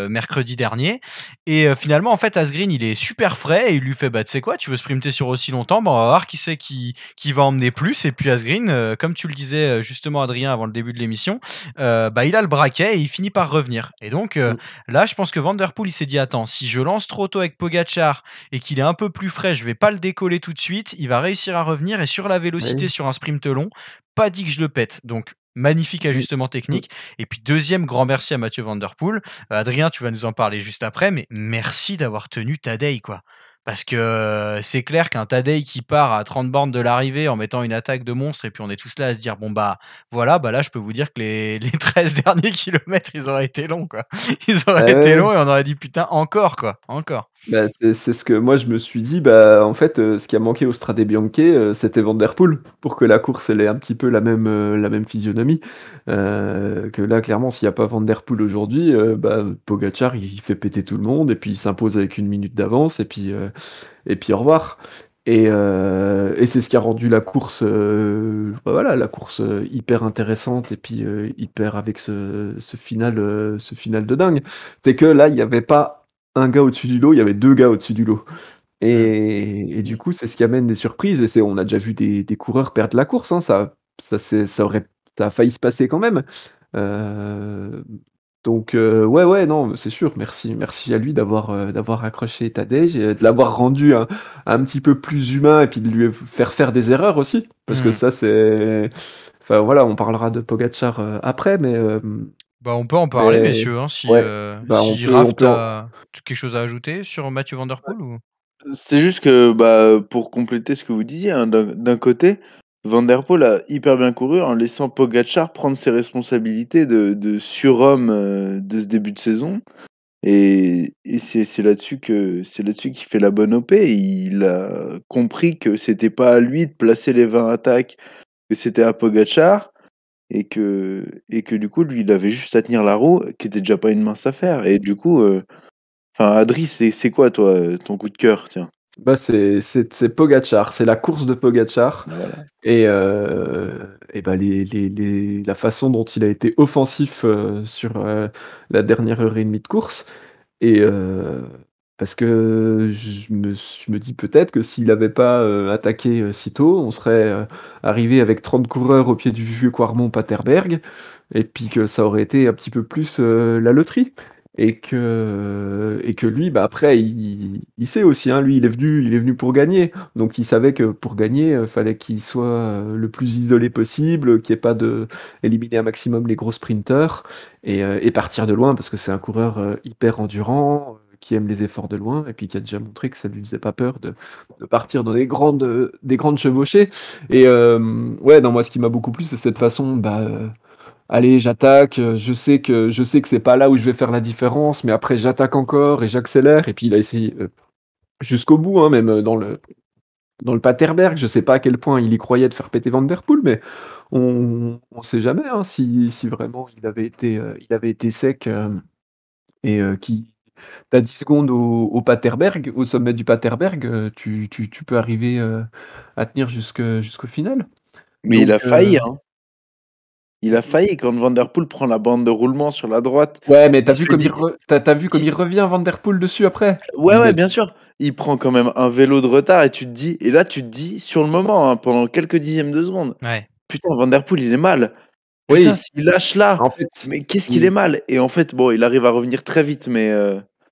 mercredi dernier et finalement, en fait, Asgreen, il est super frais et il lui fait: «Bah, tu sais quoi? Tu veux sprinter sur aussi longtemps? Bah, on va voir qui c'est qui va emmener plus». Et puis Asgreen, comme tu le disais, justement Adrien avant le début de l'émission, bah, il a le braquet et il finit par revenir. Et donc Mmh. là, je pense que Van der Poel, il s'est dit: «Attends, si je lance trop tôt avec Pogačar et qu'il est un peu plus frais, je vais pas le décoller tout de suite, il va réussir à revenir et sur la vélocité, Oui. sur un sprint long, pas dit que je le pète». Donc magnifique Mmh. ajustement Mmh. technique. Et puis deuxième grand merci à Mathieu Van der Poel. Adrien, tu vas nous en parler juste après, mais merci d'avoir tenu Tadej, quoi. Parce que, c'est clair qu'un Tadej qui part à 30 bornes de l'arrivée en mettant une attaque de monstre et puis on est tous là à se dire: «Bon, bah, voilà, bah, là, je peux vous dire que les 13 derniers kilomètres, ils auraient été longs, quoi». Ils auraient été Ouais. longs et on aurait dit: «Putain, encore, quoi, encore». Bah, c'est ce que moi je me suis dit, bah, en fait, ce qui a manqué au Strade Bianche, c'était Van der Poel pour que la course elle ait un petit peu la même physionomie. Que là clairement s'il y a pas Van der Poel aujourd'hui, bah, Pogačar il fait péter tout le monde et puis il s'impose avec 1 minute d'avance et puis au revoir. Et c'est ce qui a rendu la course, bah, voilà, la course, hyper intéressante et puis, hyper avec ce final de dingue. C'est que là, il y avait pas un gars au-dessus du lot, il y avait 2 gars au-dessus du lot Mmh. et du coup, c'est ce qui amène des surprises et on a déjà vu des coureurs perdre la course, hein, ça a failli se passer quand même. Heu, donc ouais, non, c'est sûr, merci à lui d'avoir accroché Tadej et de l'avoir rendu un petit peu plus humain et puis de lui faire des erreurs aussi. Parce que Mmh. ça, c'est enfin voilà, on parlera de Pogačar, après, Bah, on peut en parler, mais messieurs, hein, si, ouais, bah, si on Raph, peut en tu quelque chose à ajouter sur Mathieu Van der Poel ou? C'est juste que, bah, pour compléter ce que vous disiez, hein, d'un côté, Van der Poel a hyper bien couru en laissant Pogačar prendre ses responsabilités de surhomme, de ce début de saison et c'est là-dessus qu'il fait la bonne OP. Il a compris que c'était pas à lui de placer les 20 attaques, que c'était à Pogačar et que du coup, lui, il avait juste à tenir la roue, qui était déjà pas une mince affaire et du coup, enfin, Adri, c'est quoi toi, ton coup de cœur, tiens? bah, c'est Pogačar, c'est la course de Pogačar Bah, voilà. et bah, la façon dont il a été offensif, sur, la dernière heure et demie de course et parce que je me dis peut-être que s'il avait pas, attaqué, si tôt, on serait, arrivé avec 30 coureurs au pied du vieux Quarmont-Paterberg et puis que ça aurait été un petit peu plus, la loterie et que lui, bah, après il sait aussi, hein, lui il est venu pour gagner. Donc il savait que pour gagner, fallait qu'il soit, le plus isolé possible, qu'il y ait pas de éliminer un maximum les gros sprinteurs et partir de loin parce que c'est un coureur, hyper endurant, qui aime les efforts de loin et puis qui a déjà montré que ça lui faisait pas peur de partir dans des grandes chevauchées et ouais, non, moi ce qui m'a beaucoup plu, c'est cette façon, bah, allez, j'attaque, je sais que c'est pas là où je vais faire la différence, mais après j'attaque encore et j'accélère et puis il a essayé, jusqu'au bout, hein, même, dans le Paterberg. Je sais pas à quel point il y croyait de faire péter Van der Poel, mais on sait jamais, hein, si vraiment il avait été sec, et qui tu 10 secondes au Paterberg, au sommet du Paterberg, tu peux arriver, à tenir jusqu'au final. Mais il Donc a failli, hein. Il a failli quand Van der Poel prend la bande de roulement sur la droite. ouais, mais Il se fait tu vu comme il revient Van der Poel dessus après? Ouais, ouais, bien sûr. Il prend quand même un vélo de retard et tu te dis et là, tu te dis sur le moment, hein, pendant quelques dixièmes de seconde: Ouais. «Putain, Van der Poel, il est mal. Putain, Oui, s'il lâche là, en fait, mais qu'est-ce qu'il est il mal» et en fait, bon, il arrive à revenir très vite, mais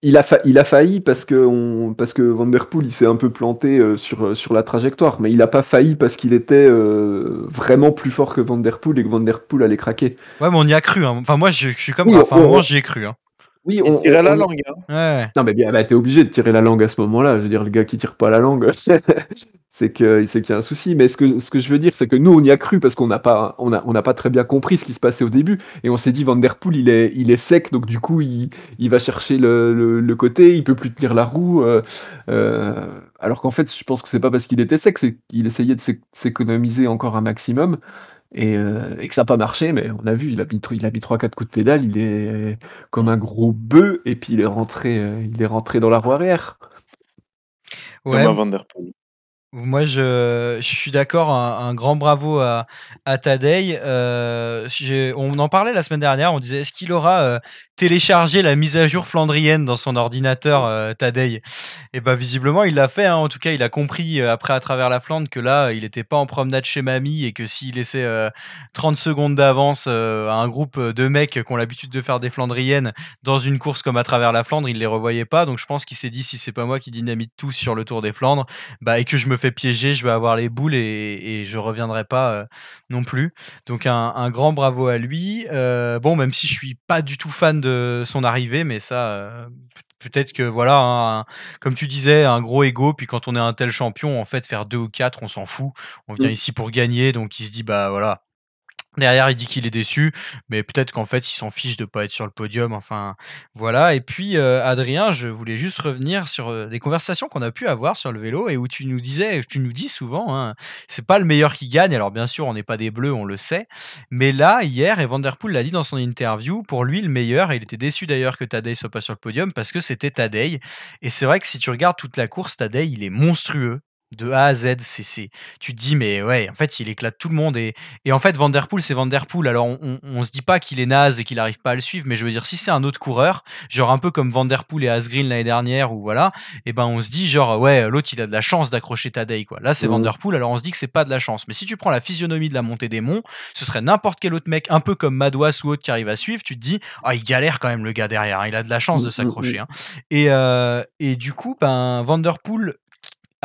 Il a failli parce que Van Der Poel, il s'est un peu planté sur la trajectoire, mais il n'a pas failli parce qu'il était vraiment plus fort que Van Der Poel et que Van Der Poel allait craquer. Ouais, mais on y a cru. Hein. Enfin, moi, je suis comme Raph. À un moment, j'y ai cru. Hein. Oui, Il tirait la langue. Hein. Ouais. Non, mais bien, t'es obligé de tirer la langue à ce moment-là. Je veux dire, le gars qui tire pas la langue, c'est qu'il y a un souci. Mais ce que je veux dire, c'est que nous, on y a cru parce qu'on n'a pas très bien compris ce qui se passait au début. Et on s'est dit, Van Der Poel, il est sec, donc du coup, il va chercher le côté, il peut plus tenir la roue. Alors qu'en fait, je pense que c'est pas parce qu'il était sec, c'est qu'il essayait de s'économiser encore un maximum. Et que ça n'a pas marché, mais on a vu, il a mis 3-4 coups de pédale, il est comme un gros bœuf, et puis il est rentré dans la roue arrière. Comme un Van Der Poel. Moi, je suis d'accord, un grand bravo à Tadej. On en parlait la semaine dernière, on disait: «Est-ce qu'il aura, téléchargé la mise à jour flandrienne dans son ordinateur, Tadej?» Et bah, visiblement, il l'a fait, hein. En tout cas, il a compris, après à travers la Flandre que là, il était pas en promenade chez mamie et que s'il laissait, 30 secondes d'avance, à un groupe, de mecs qui ont l'habitude de faire des flandriennes dans une course comme à travers la Flandre, il les revoyait pas. Donc je pense qu'il s'est dit: «Si c'est pas moi qui dynamite tout sur le Tour des Flandres, bah, et que je me fais piéger, je vais avoir les boules et je reviendrai pas, non plus». Donc un grand bravo à lui. Bon, même si je suis pas du tout fan de son arrivée, mais ça, peut-être que voilà, hein, comme tu disais, un gros ego, puis quand on est un tel champion, en fait, faire 2 ou 4, on s'en fout. On vient ici pour gagner, donc il se dit: «Bah, voilà». Derrière, il dit qu'il est déçu, mais peut-être qu'en fait, il s'en fiche de pas être sur le podium, enfin, voilà. Et puis, Adrien, je voulais juste revenir sur, des conversations qu'on a pu avoir sur le vélo et où tu nous dis souvent, hein, c'est pas le meilleur qui gagne. Alors bien sûr, on n'est pas des bleus, on le sait, mais là, hier, et Van Der Poel l'a dit dans son interview, pour lui, le meilleur, et il était déçu d'ailleurs que Tadej soit pas sur le podium parce que c'était Tadej. Et c'est vrai que si tu regardes toute la course, Tadej, il est monstrueux de A à Z. Tu te dis: «Mais ouais, en fait, il éclate tout le monde». Et en fait, Van Der Poel, c'est Van Der Poel. Alors on se dit pas qu'il est naze et qu'il arrive pas à le suivre, mais je veux dire, si c'est un autre coureur, genre un peu comme Van Der Poel et Asgreen l'année dernière, ou voilà, et ben on se dit genre: «Ouais, l'autre il a de la chance d'accrocher Tadej, quoi». Là, c'est Van Der Poel, alors on se dit que c'est pas de la chance. Mais si tu prends la physionomie de la montée des monts, ce serait n'importe quel autre mec, un peu comme Madouas ou autre, qui arrive à suivre, tu te dis: «Ah, il galère quand même le gars derrière, hein, il a de la chance de s'accrocher, hein». Et du coup, ben, Van Der Poel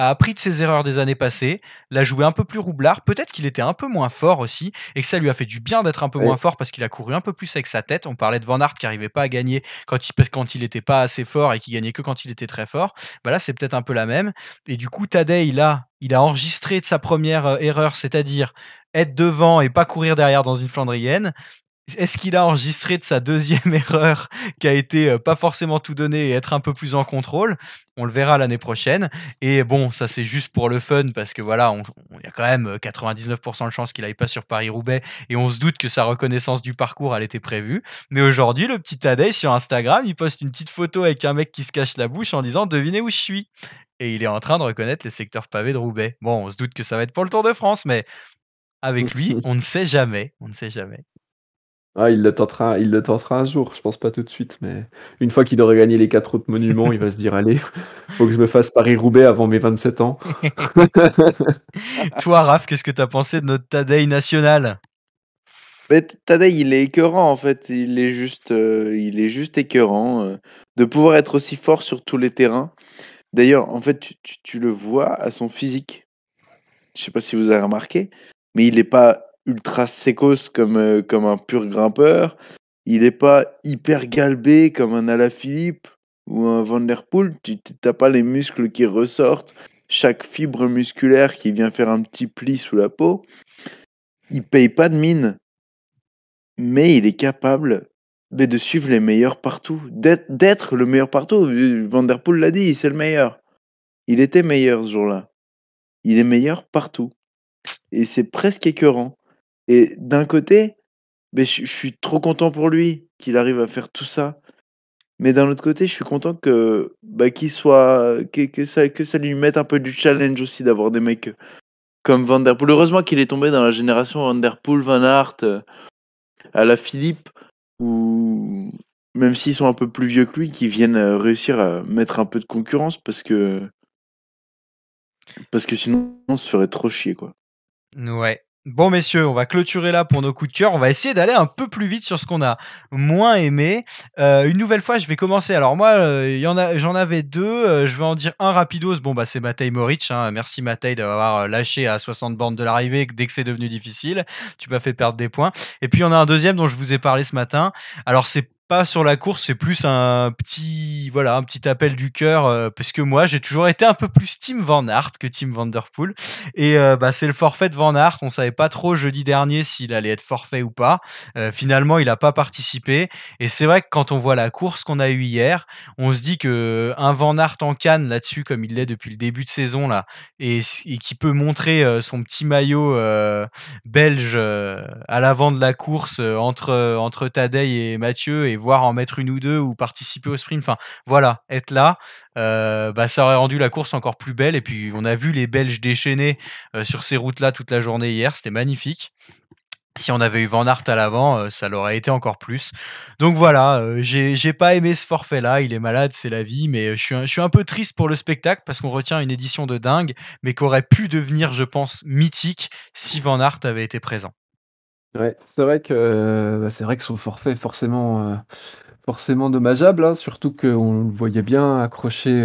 a appris de ses erreurs des années passées, l'a joué un peu plus roublard. Peut-être qu'il était un peu moins fort aussi et que ça lui a fait du bien d'être un peu moins fort parce qu'il a couru un peu plus avec sa tête. On parlait de Van Aert qui arrivait pas à gagner quand il était pas assez fort et qui gagnait que quand il était très fort. Bah là, c'est peut-être un peu la même. Et du coup, Tadej, là, il a enregistré de sa première erreur, c'est-à-dire être devant et pas courir derrière dans une Flandrienne. Est-ce qu'il a enregistré de sa deuxième erreur qui a été, pas forcément tout donner et être un peu plus en contrôle? On le verra l'année prochaine. Et bon, ça c'est juste pour le fun parce que voilà, il y a quand même, 99 de chances qu'il aille pas sur Paris-Roubaix et on se doute que sa reconnaissance du parcours, elle était prévue. Mais aujourd'hui, le petit Tadej sur Instagram, il poste une petite photo avec un mec qui se cache la bouche en disant: «Devinez où je suis?» Et il est en train de reconnaître les secteurs pavés de Roubaix. Bon, on se doute que ça va être pour le Tour de France, mais avec lui, on ne sait jamais, on ne sait jamais. Ah, il le tentera un jour, je pense pas tout de suite, mais une fois qu'il aura gagné les 4 autres monuments, il va se dire: «Allez, faut que je me fasse Paris-Roubaix avant mes 27 ans». Toi, Raph, qu'est-ce que tu as pensé de notre Tadej national? Mais Tadej, il est écœurant en fait, il est juste écœurant, de pouvoir être aussi fort sur tous les terrains. D'ailleurs, en fait, tu le vois à son physique. Je sais pas si vous avez remarqué, mais il est pas ultra sécos comme un pur grimpeur. Il est pas hyper galbé comme un Alaphilippe ou un Van Der Poel. Tu pas les muscles qui ressortent, chaque fibre musculaire qui vient faire un petit pli sous la peau. Il paye pas de mine, mais il est capable, de suivre les meilleurs partout, d'être le meilleur partout. Van Der Poel l'a dit, c'est le meilleur. Il était meilleur ce jour-là. Il est meilleur partout et c'est presque écœurant. Et d'un côté, je suis trop content pour lui qu'il arrive à faire tout ça. Mais d'un autre côté, je suis content qu'il soit que ça lui mette un peu du challenge aussi d'avoir des mecs comme Van Der Poel. Heureusement qu'il est tombé dans la génération Van Der Poel, Van Aert, Alaphilippe, où même s'ils sont un peu plus vieux que lui, qui viennent, réussir à mettre un peu de concurrence parce que sinon on se ferait trop chier, quoi. Ouais. Bon messieurs, on va clôturer là pour nos coups de cœur. On va essayer d'aller un peu plus vite sur ce qu'on a moins aimé. Une nouvelle fois, je vais commencer. Alors moi, j'en avais 2, je vais en dire un rapidos. Bon, bah, c'est Matej Moric, hein. Merci Matej d'avoir lâché à 60 bornes de l'arrivée dès que c'est devenu difficile. Tu m'as fait perdre des points. Et puis il y en a un deuxième dont je vous ai parlé ce matin. Alors c'est pas sur la course, c'est plus un petit appel du cœur, parce que moi, j'ai toujours été un peu plus team Van Aert que team Van der Poel. Et bah, c'est le forfait de Van Aert. On savait pas trop jeudi dernier s'il allait être forfait ou pas. Finalement, il a pas participé et c'est vrai que quand on voit la course qu'on a eue hier, on se dit qu'un Van Aert en Cannes là-dessus, comme il l'est depuis le début de saison là et qui peut montrer, son petit maillot, belge, à l'avant de la course, entre Tadej et Mathieu et voire en mettre une ou 2 ou participer au sprint, enfin voilà, être là, bah, ça aurait rendu la course encore plus belle et puis on a vu les Belges déchaîner, sur ces routes-là toute la journée hier, c'était magnifique. Si on avait eu Van Aert à l'avant, ça l'aurait été encore plus. Donc voilà, j'ai pas aimé ce forfait-là, il est malade, c'est la vie, mais je suis un peu triste pour le spectacle parce qu'on retient une édition de dingue, mais qui aurait pu devenir, je pense, mythique si Van Aert avait été présent. Ouais, c'est vrai que son forfait est forcément dommageable, hein, surtout qu'on le voyait bien accrocher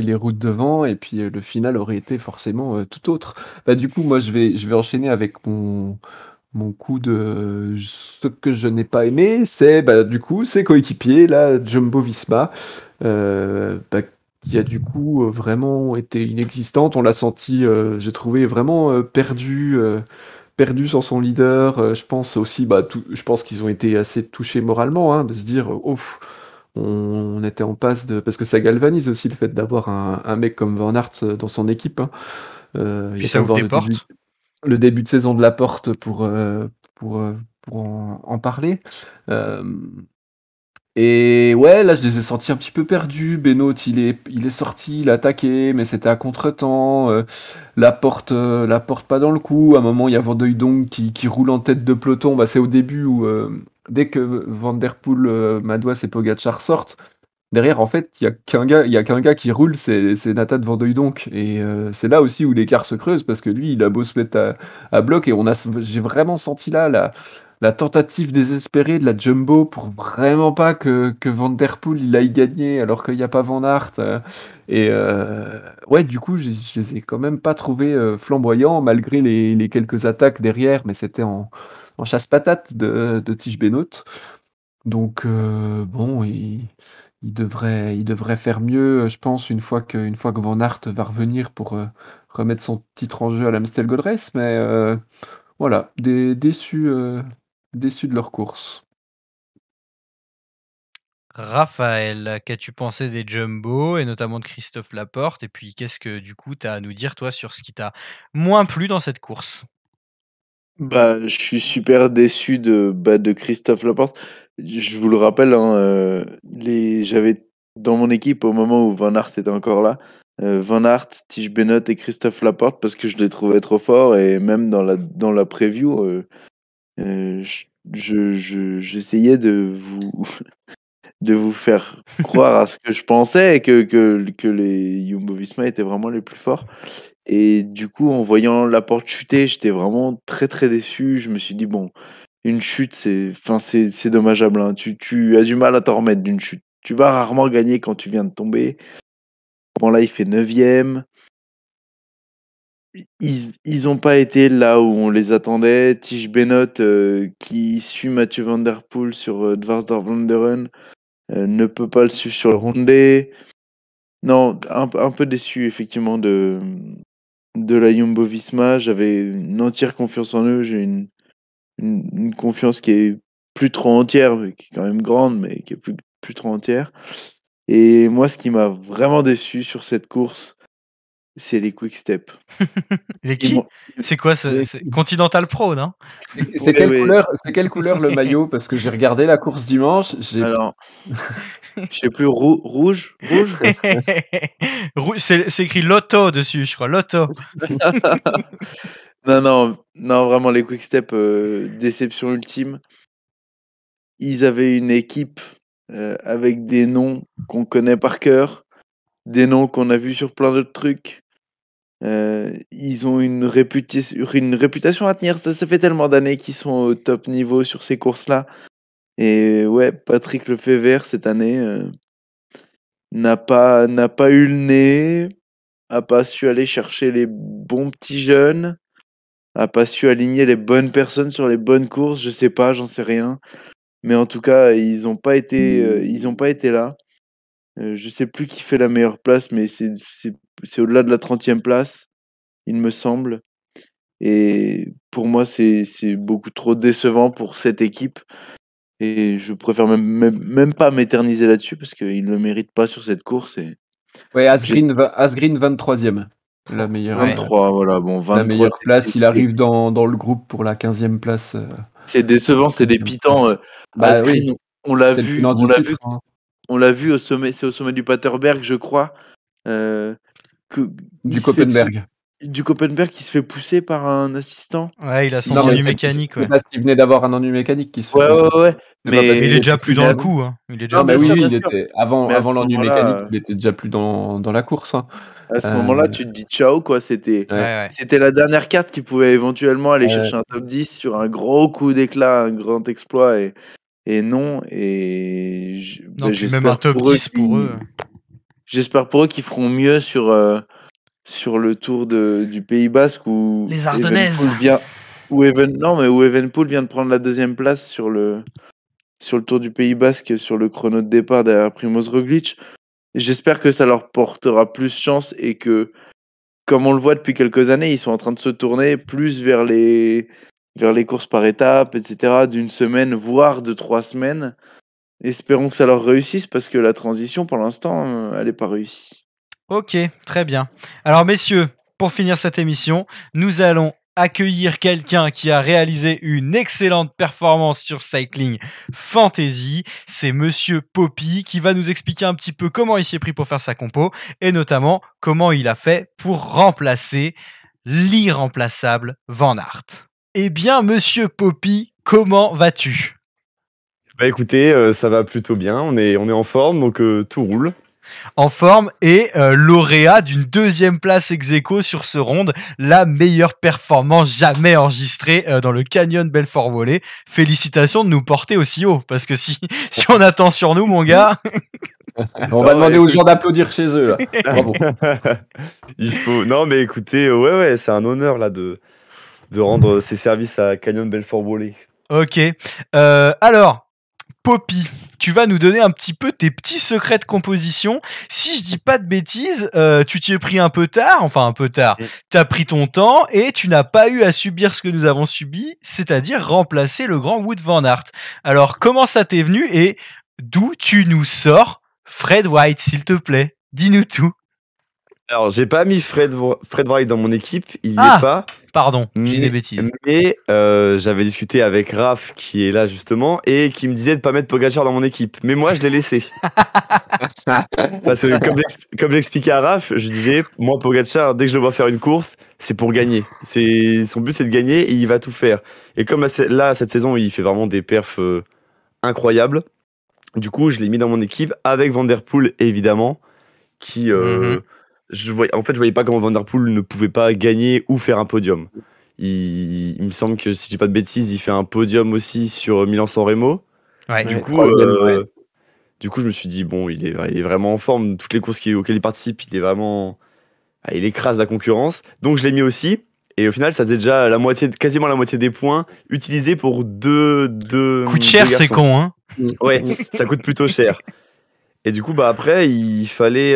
les routes devant et puis, le final aurait été forcément, tout autre. Bah, du coup, moi, je vais enchaîner avec mon coup de ce que je n'ai pas aimé, c'est, bah, du coup, ses coéquipiers, là, Jumbo-Visma, bah, qui a du coup, vraiment été inexistante. On l'a senti, j'ai trouvé vraiment, perdu sans son leader. Je pense aussi, bah, je pense qu'ils ont été assez touchés moralement, hein, de se dire: «Oh, on était en passe de» parce que ça galvanise aussi le fait d'avoir un mec comme Van Aert, dans son équipe, hein. Il y Puis a qu'à ça ouvre voir des portes. le début de saison de Laporte pour en parler. Hem Et ouais, là, je les ai sentis un petit peu perdus. Benoît, il est sorti, il a attaqué, mais c'était à contretemps. Laporte pas dans le coup. À un moment, il y a Van Hooijdonk qui roule en tête de peloton. Bah, c'est au début où, dès que Van der Poel, Madouas et Pogačar sortent, derrière, en fait, il y a qu'un gars qui roule, c'est Nathan Van Hooijdonk et c'est là aussi où l'écart se creuse parce que lui, il a beau se mettre à bloc et j'ai vraiment senti là la tentative désespérée de la Jumbo pour vraiment pas que Van der Poel, il aille gagner alors qu'il y a pas Van Aert, et ouais, du coup, je les ai quand même pas trouvés, flamboyants malgré les quelques attaques derrière, mais c'était en chasse-patate de Tish Benoot. Donc bon, il devrait faire mieux, je pense, une fois que Van Aert va revenir pour, remettre son titre en jeu à l'Amstel Gold Race, mais voilà, déçu de leur course. Raphaël, qu'as-tu pensé des Jumbo et notamment de Christophe Laporte? Et puis qu'est-ce que du coup tu as à nous dire toi sur ce qui t'a moins plu dans cette course? Bah, je suis super déçu de Christophe Laporte. Je vous le rappelle, hein, j'avais dans mon équipe au moment où Van Aert était encore là, Van Aert, Tish Benoot et Christophe Laporte parce que je les trouvais trop forts et même dans la preview, j'essayais de vous faire croire à ce que je pensais et que les Jumbo-Visma étaient vraiment les plus forts. Et du coup, en voyant Laporte chuter, j'étais vraiment très, très déçu. Je me suis dit: «Bon, une chute, c'est dommageable, hein. Tu as du mal à t'en remettre d'une chute. Tu vas rarement gagner quand tu viens de tomber». Bon là, il fait 9e. Ils ont pas été là où on les attendait. Tish Benoot, qui suit Mathieu van der Poel sur, Dwars-door-Vlaanderen, ne peut pas le suivre sur le Ronde. Non, un peu déçu effectivement de la Jumbo-Visma. J'avais une entière confiance en eux. J'ai une confiance qui est plus trop entière, mais qui est quand même grande, mais qui est plus trop entière. Et moi, ce qui m'a vraiment déçu sur cette course, c'est les quick step. Les Ils qui? m'ont C'est quoi ce Et c'est Continental Pro, non? c'est ouais, quelle ouais, couleur c'est quelle couleur le maillot? Parce que j'ai regardé la course dimanche, alors, je sais plus, rouge? Rouge? C'est écrit Lotto dessus, je crois, Lotto. Non, non, non, vraiment les quick step, déception ultime. Ils avaient une équipe, avec des noms qu'on connaît par cœur, des noms qu'on a vus sur plein d'autres trucs. Ils ont une réputation à tenir. Ça fait tellement d'années qu'ils sont au top niveau sur ces courses-là. Et ouais, Patrick Lefebvre, cette année, n'a pas eu le nez, a pas su aller chercher les bons petits jeunes, a pas su aligner les bonnes personnes sur les bonnes courses. Je sais pas, j'en sais rien. Mais en tout cas, ils ont pas été là. Je sais plus qui fait la meilleure place, mais c'est au-delà de la 30e place, il me semble. Et pour moi, c'est beaucoup trop décevant pour cette équipe. Et je préfère même pas m'éterniser là-dessus parce qu'ils ne le méritent pas sur cette course. Et Ouais, Asgreen 23e. La meilleure, 23, voilà, bon, 23. La meilleure place, il arrive dans le groupe pour la 15e place. C'est décevant, c'est dépitant. Bah Asgreen, oui, on l'a c'est le vu, tenant du titre, hein. on l'a vu au sommet, c'est au sommet du Paterberg, je crois. Du Koppenberg. Du Koppenberg qui se fait pousser par un assistant. Ouais, il a son ennui mécanique. C'est parce qu'il venait d'avoir un ennui mécanique qui se fait pousser. Ouais. Mais il est déjà plus dans le coup. Hein. Il est déjà oui, il était avant l'ennui mécanique, il était déjà plus dans la course. Hein. À ce moment-là, tu te dis ciao, quoi. C'était la dernière carte qui pouvait éventuellement aller chercher un top 10 sur un gros coup d'éclat, un grand exploit. Et non. Et même un top 10 pour eux. J'espère pour eux qu'ils feront mieux sur le tour du Pays Basque où les Ardennaises où Evenepoel vient de prendre la 2e place sur le tour du Pays Basque sur le chrono de départ derrière Primož Roglič. J'espère que ça leur portera plus chance et que, comme on le voit depuis quelques années, ils sont en train de se tourner plus vers les courses par étapes, etc., d'une semaine, voire de 3 semaines. Espérons que ça leur réussisse parce que la transition, pour l'instant, elle n'est pas réussie. Ok, très bien. Alors messieurs, pour finir cette émission, nous allons accueillir quelqu'un qui a réalisé une excellente performance sur Cycling Fantasy. C'est Monsieur Poppy qui va nous expliquer un petit peu comment il s'est pris pour faire sa compo et notamment comment il a fait pour remplacer l'irremplaçable Van Aert. Eh bien, Monsieur Poppy, comment vas-tu ? Bah écoutez, ça va plutôt bien, on est en forme, donc tout roule. En forme et lauréat d'une 2e place ex-aequo sur ce ronde, la meilleure performance jamais enregistrée dans le Canyon Belfort-Volé. Félicitations de nous porter aussi haut, parce que si on attend sur nous, mon gars... On va demander aux gens d'applaudir chez eux, là. Bravo. Il faut... Non, mais écoutez, ouais, c'est un honneur, là, de rendre ces services à Canyon Belfort-Volé. Ok. Alors... Poppy, tu vas nous donner un petit peu tes petits secrets de composition. Si je dis pas de bêtises, tu t'y es pris un peu tard, t'as pris ton temps et tu n'as pas eu à subir ce que nous avons subi, c'est-à-dire remplacer le grand Wout van Aert. Alors, comment ça t'est venu et d'où tu nous sors Fred White, s'il te plaît ? Dis-nous tout. Alors, j'ai pas mis Fred White dans mon équipe, il n'y est pas. Pardon, j'ai des bêtises. Mais j'avais discuté avec Raph, qui est là justement, et qui me disait de pas mettre Pogacar dans mon équipe. Mais moi, je l'ai laissé. Parce que comme j'expliquais à Raph, je disais, moi, Pogacar, dès que je le vois faire une course, c'est pour gagner. Son but, c'est de gagner et il va tout faire. Et comme là, cette saison, il fait vraiment des perfs incroyables. Du coup, je l'ai mis dans mon équipe avec Van Der Poel, évidemment, qui... je voyais pas comment Van Der Poel ne pouvait pas gagner ou faire un podium. Il me semble que, si je dis pas de bêtises, il fait un podium aussi sur Milan-San Remo. Ouais, du coup, je me suis dit, bon, il est vraiment en forme. Toutes les courses auxquelles il participe, il écrase la concurrence. Donc, je l'ai mis aussi. Et au final, ça faisait déjà quasiment la moitié des points utilisés pour deux coûte cher, c'est con, hein. Ouais, ça coûte plutôt cher. Et du coup, après, il fallait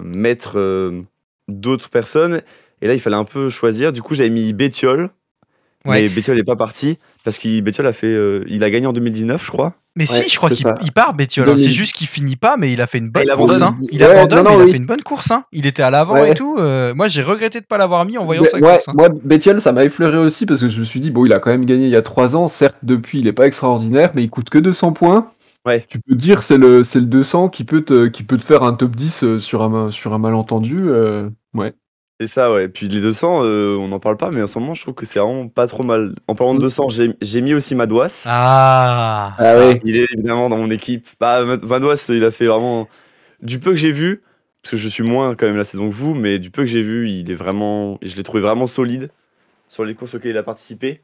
mettre d'autres personnes. Et là, il fallait un peu choisir. Du coup, j'avais mis Bettiol. Ouais. Mais Bettiol n'est pas parti. Parce que Bettiol il a gagné en 2019, je crois. Mais si, je crois qu'il part, Bettiol. Hein. C'est juste qu'il finit pas, mais il a fait une bonne course. Hein. Il abandonne, mais il a fait une bonne course. Hein. Il était à l'avant et tout. Moi, j'ai regretté de ne pas l'avoir mis en voyant sa course. Hein. Moi, Bettiol, ça m'a effleuré aussi parce que je me suis dit, bon, il a quand même gagné il y a 3 ans. Certes, depuis, il n'est pas extraordinaire, mais il coûte que 200 points. Ouais. Tu peux dire c'est le 200 qui peut te faire un top 10 sur un malentendu. Ouais. C'est ça, ouais. Puis les 200, on n'en parle pas, mais en ce moment, je trouve que c'est vraiment pas trop mal. En parlant de 200, j'ai mis aussi Madouas. Ah oui. Il est évidemment dans mon équipe. Madouas, il a fait vraiment... Du peu que j'ai vu, parce que je suis moins quand même la saison que vous, mais du peu que j'ai vu, je l'ai trouvé vraiment solide sur les courses auxquelles il a participé.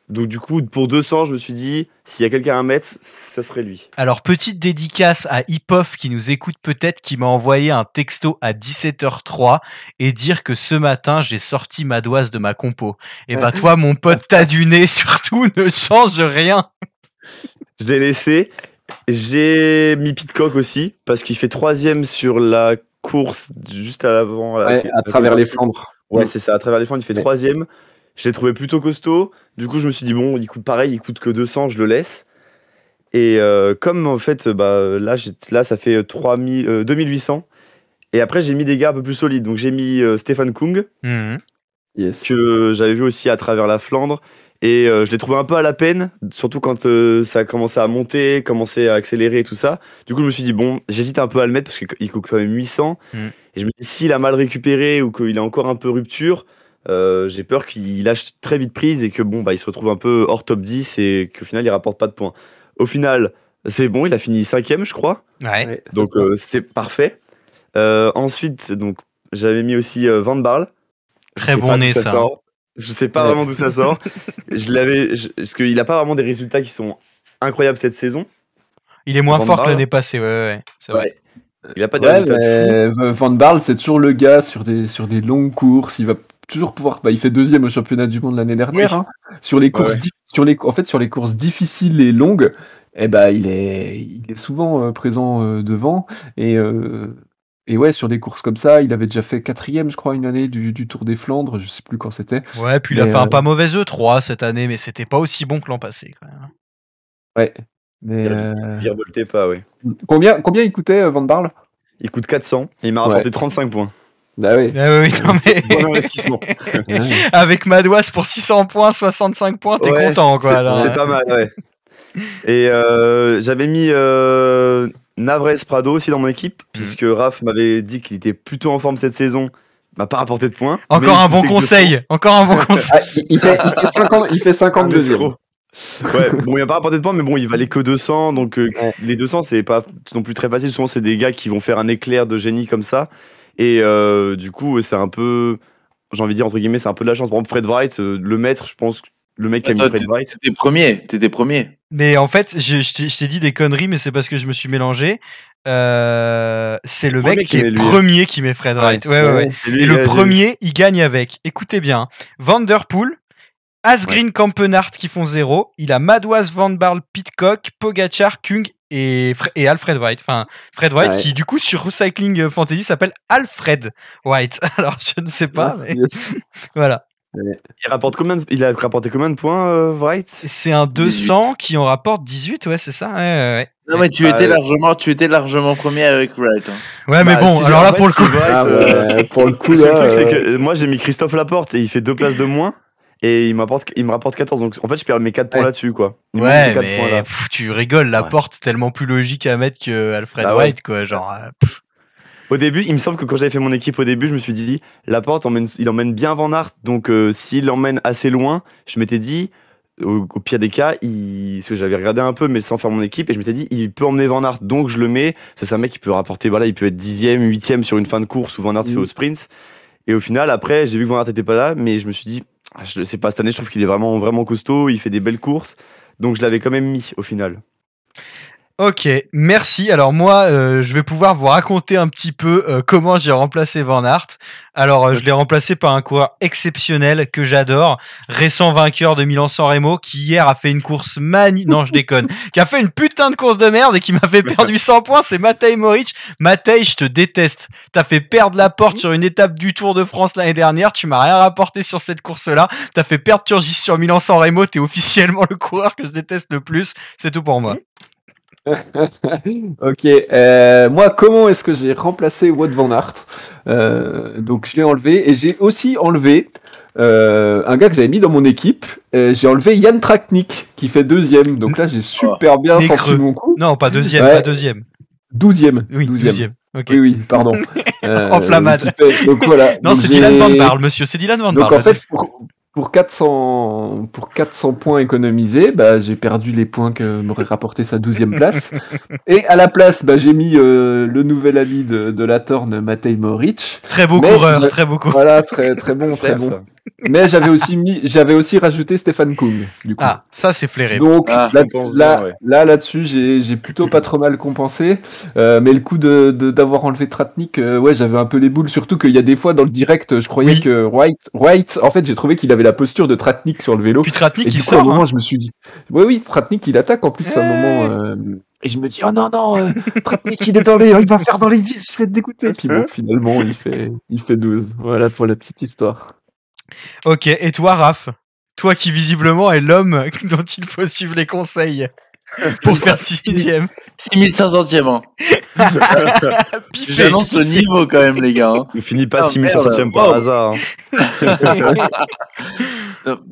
Donc du coup, pour 200, je me suis dit, s'il y a quelqu'un à mettre, ça serait lui. Alors, petite dédicace à Hipoff qui nous écoute peut-être, qui m'a envoyé un texto à 17h03 et dire que ce matin, j'ai sorti Madoise de ma compo. Et bah toi, mon pote, t'as du nez, surtout, ne change rien. Je l'ai laissé. J'ai mis Pitcock aussi, parce qu'il fait 3ème sur la course juste à l'avant. Ouais, à travers les Flandres. Ouais, c'est ça, à travers les Flandres, il fait 3ème. Je l'ai trouvé plutôt costaud. Du coup, je me suis dit, bon, il coûte que 200, je le laisse. Et comme en fait, là ça fait 2800. Et après, j'ai mis des gars un peu plus solides. Donc, j'ai mis Stéphane Kung, que j'avais vu aussi à travers la Flandre. Et je l'ai trouvé un peu à la peine, surtout quand ça a commencé à monter, commencé à accélérer et tout ça. Du coup, je me suis dit, bon, j'hésite un peu à le mettre parce qu'il coûte quand même 800. Et je me dis, s'il a mal récupéré ou qu'il est encore un peu rupture, j'ai peur qu'il lâche très vite prise et que il se retrouve un peu hors top 10 et qu'au final, il rapporte pas de points. Au final, c'est bon, il a fini 5ème, je crois. Ouais. Donc, c'est parfait. Ensuite, donc, j'avais mis aussi Van Barle. Très bon nez, ça. Je sais pas vraiment d'où ça sort. Parce qu'il a pas vraiment des résultats qui sont incroyables cette saison. Il est moins fort que l'année passée, ouais. C'est vrai. Il a pas des résultats de fou. Van Barle, c'est toujours le gars sur des longues courses. Il va toujours pouvoir. Il fait 2ème au championnat du monde l'année dernière. Oui. Hein. Sur les courses, sur les courses difficiles et longues, il est souvent présent devant et ouais, sur des courses comme ça, il avait déjà fait 4ème, je crois, une année du Tour des Flandres, je sais plus quand c'était. Ouais, puis il a fait un pas mauvais E3 cette année, mais c'était pas aussi bon que l'an passé, quand même. Ouais. Mais il revoltait pas, ouais. Combien il coûtait, Van Barle ? Il coûte 400 et il m'a rapporté 35 points. Bah oui. Oui, non, mais... Bon investissement. Avec Madoise pour 600 points, 65 points, t'es content, quoi. C'est pas mal, ouais. Et j'avais mis Navrez Prado aussi dans mon équipe, puisque Raph m'avait dit qu'il était plutôt en forme cette saison. M'a pas rapporté de points. Encore un bon conseil. Il fait 52ème. Ouais, bon, il n'a pas rapporté de points, mais bon, il valait que 200. Donc, les 200, c'est pas non plus très facile. Souvent, c'est des gars qui vont faire un éclair de génie comme ça. Et du coup, c'est un peu, j'ai envie de dire, entre guillemets, c'est un peu de la chance. Par exemple, Fred Wright, le maître, je pense, le mec qui a mis Fred Wright. T'étais premier. Mais en fait, je t'ai dit des conneries, mais c'est parce que je me suis mélangé. C'est le mec qui est premier qui met Fred Wright. Ouais. Et le premier, il gagne avec. Écoutez bien, Van Der Poel, Asgreen, Kampenhardt qui font 0. Il a Madoise, Van Barle, Pitcock, Pogacar, Kung et Alfred White. Enfin, Fred White qui, du coup, sur Cycling Fantasy s'appelle Alfred White. Alors, je ne sais pas, mais voilà. Il a rapporté combien de points, Wright ? C'est un 200 qui en rapporte 18, ouais, c'est ça. Ouais. Non, mais tu étais largement premier avec Wright. Hein. Ouais, mais bon, si alors là, pour le coup. Pour le coup, le truc, c'est que moi, j'ai mis Christophe Laporte et il fait 2 places de moins. Et il me rapporte 14, donc en fait je perds mes 4 points là-dessus, quoi. Ouais, mais tu rigoles, Laporte tellement plus logique à mettre que Alfred White, quoi, genre... Au début, il me semble que quand j'avais fait mon équipe au début, je me suis dit, Laporte, il emmène bien Van Aert, donc s'il l'emmène assez loin, je m'étais dit, au pire des cas, parce que j'avais regardé un peu, mais sans faire mon équipe, et je m'étais dit, il peut emmener Van Aert, donc je le mets. C'est un mec qui peut rapporter, voilà, il peut être 10ème, 8ème sur une fin de course où Van Aert fait au sprint. Et au final, après, j'ai vu que Van Aert n'était pas là, mais je me suis dit, je sais pas, cette année, je trouve qu'il est vraiment, vraiment costaud, il fait des belles courses, donc je l'avais quand même mis au final. Ok, merci. Alors moi, je vais pouvoir vous raconter un petit peu comment j'ai remplacé Van Aert. Alors, je l'ai remplacé par un coureur exceptionnel que j'adore, récent vainqueur de Milan-San Remo, qui hier a fait une course non, je déconne, qui a fait une putain de course de merde et qui m'a fait perdre 800 points, c'est Matej Moric. Matej, je te déteste. T'as fait perdre Laporte sur une étape du Tour de France l'année dernière, tu m'as rien rapporté sur cette course-là, t'as fait perdre Turgis sur Milan-San Remo, t'es officiellement le coureur que je déteste le plus, c'est tout pour moi. Ok, moi comment est-ce que j'ai remplacé Wout van Aert? Donc je l'ai enlevé et j'ai aussi enlevé un gars que j'avais mis dans mon équipe. J'ai enlevé Jan Tratnik qui fait 2ème, donc là j'ai super bien senti mon coup. Non, pas 2ème, pas 2ème. 12ème. Oui, 12ème. Okay. Oui, pardon. Enflammade. Donc voilà. Non, c'est Dylan Van Barle, monsieur, c'est Dylan Van Barle. Donc en fait, pour 400 points économisés, bah, j'ai perdu les points que m'aurait rapporté sa 12e place. Et à la place, bah, j'ai mis le nouvel ami de la Torne, Matej Moric. Très beau coureur, très beau coureur. Voilà, très bon, très bon. Mais j'avais aussi rajouté Stéphane Kung, du coup. Ah, ça c'est flairé. Donc là-dessus, j'ai plutôt pas trop mal compensé. Mais le coup d'avoir enlevé Tratnik, ouais, j'avais un peu les boules. Surtout qu'il y a des fois dans le direct, je croyais que White, en fait, j'ai trouvé qu'il avait la posture de Tratnik sur le vélo. Puis Tratnik, il sort. À un moment, je me suis dit, oui, Tratnik, il attaque en plus à un moment. Et je me dis, oh non, Tratnik, il va faire dans les 10, je vais te dégoûter. Puis bon, finalement, il fait 12. Voilà pour la petite histoire. Ok, et toi, Raph? Toi qui visiblement est l'homme dont il faut suivre les conseils pour faire 6e. 6500e. J'annonce le niveau quand même, les gars. Ne finis pas 6500e par hasard.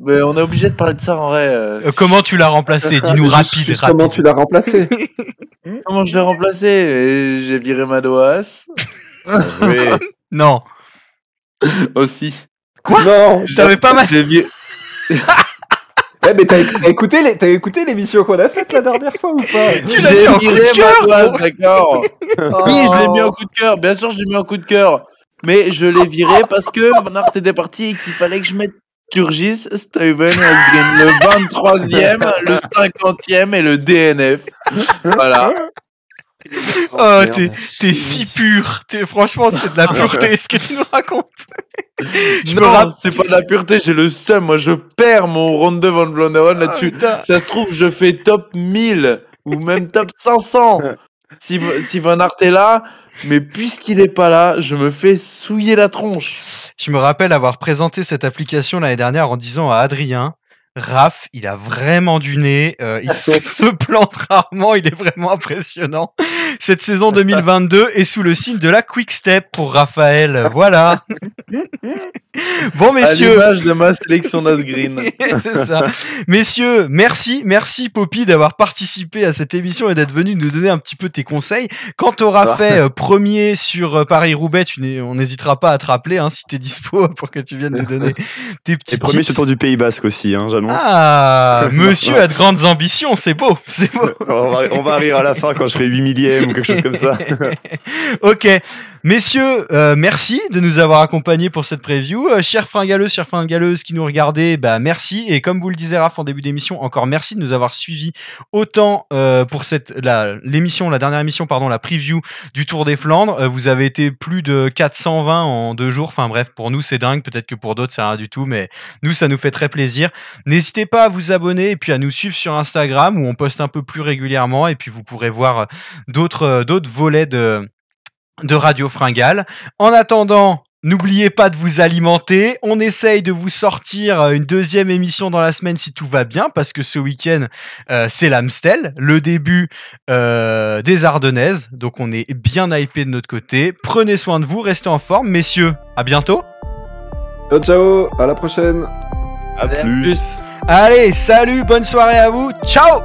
Mais on est obligé de parler de ça en vrai. Comment tu l'as remplacé? Dis-nous rapide. Comment tu l'as remplacé? Comment je l'ai remplacé? J'ai viré Madouas. Oui. Non. Aussi. Quoi? Non. T'avais pas mal. Ouais, mais t'as écouté l'émission qu'on a faite la dernière fois ou pas? Tu l'as mis en coup de cœur, d'accord. Oui, je l'ai mis en coup de cœur. Bien sûr, je l'ai mis en coup de cœur. Mais je l'ai viré parce que Van Aert était parti et qu'il fallait que je mette Turgis, Stuyven, le 23e, le 50e et le DNF. Voilà. Oh, t'es si pur. Franchement, c'est de la pureté ce que tu nous racontes. Non, c'est pas de la pureté, j'ai le seum. Moi, je perds mon Ronde van Vlaanderen là-dessus. Ça se trouve, je fais top 1000 ou même top 500 si Van Aert est là. Mais puisqu'il est pas là, je me fais souiller la tronche. Je me rappelle avoir présenté cette application l'année dernière en disant à Adrien, Raph, il a vraiment du nez, il se plante rarement, il est vraiment impressionnant. Cette saison 2022 est sous le signe de la Quick Step pour Raphaël, voilà. Bon, messieurs. À l'image de ma sélection d'Asgreen. C'est ça. Messieurs, merci Poppy d'avoir participé à cette émission et d'être venu nous donner un petit peu tes conseils. Quand tu auras fait premier sur Paris-Roubaix, on n'hésitera pas à te rappeler si tu es dispo pour que tu viennes nous donner tes petits tips. Et premier sur le Tour du Pays Basque aussi, j'annonce. Ah, monsieur a de grandes ambitions, c'est beau. On va rire à la fin quand je serai 8 millième ou quelque chose comme ça. Ok. Messieurs, merci de nous avoir accompagnés pour cette preview. Chers fringaleuses, chères fringaleuses qui nous regardez, merci. Et comme vous le disait Raph en début d'émission, encore merci de nous avoir suivis autant pour la dernière émission, la preview du Tour des Flandres. Vous avez été plus de 420 en 2 jours. Enfin bref, pour nous c'est dingue. Peut-être que pour d'autres c'est rien du tout, mais nous ça nous fait très plaisir. N'hésitez pas à vous abonner et puis à nous suivre sur Instagram où on poste un peu plus régulièrement. Et puis vous pourrez voir d'autres volets de Radio Fringale. En attendant, n'oubliez pas de vous alimenter. On essaye de vous sortir une 2e émission dans la semaine si tout va bien, parce que ce week-end, c'est l'Amstel, le début des Ardennaises. Donc on est bien hypé de notre côté. Prenez soin de vous, restez en forme. Messieurs, à bientôt. Ciao, à la prochaine. À plus. Allez, salut, bonne soirée à vous. Ciao.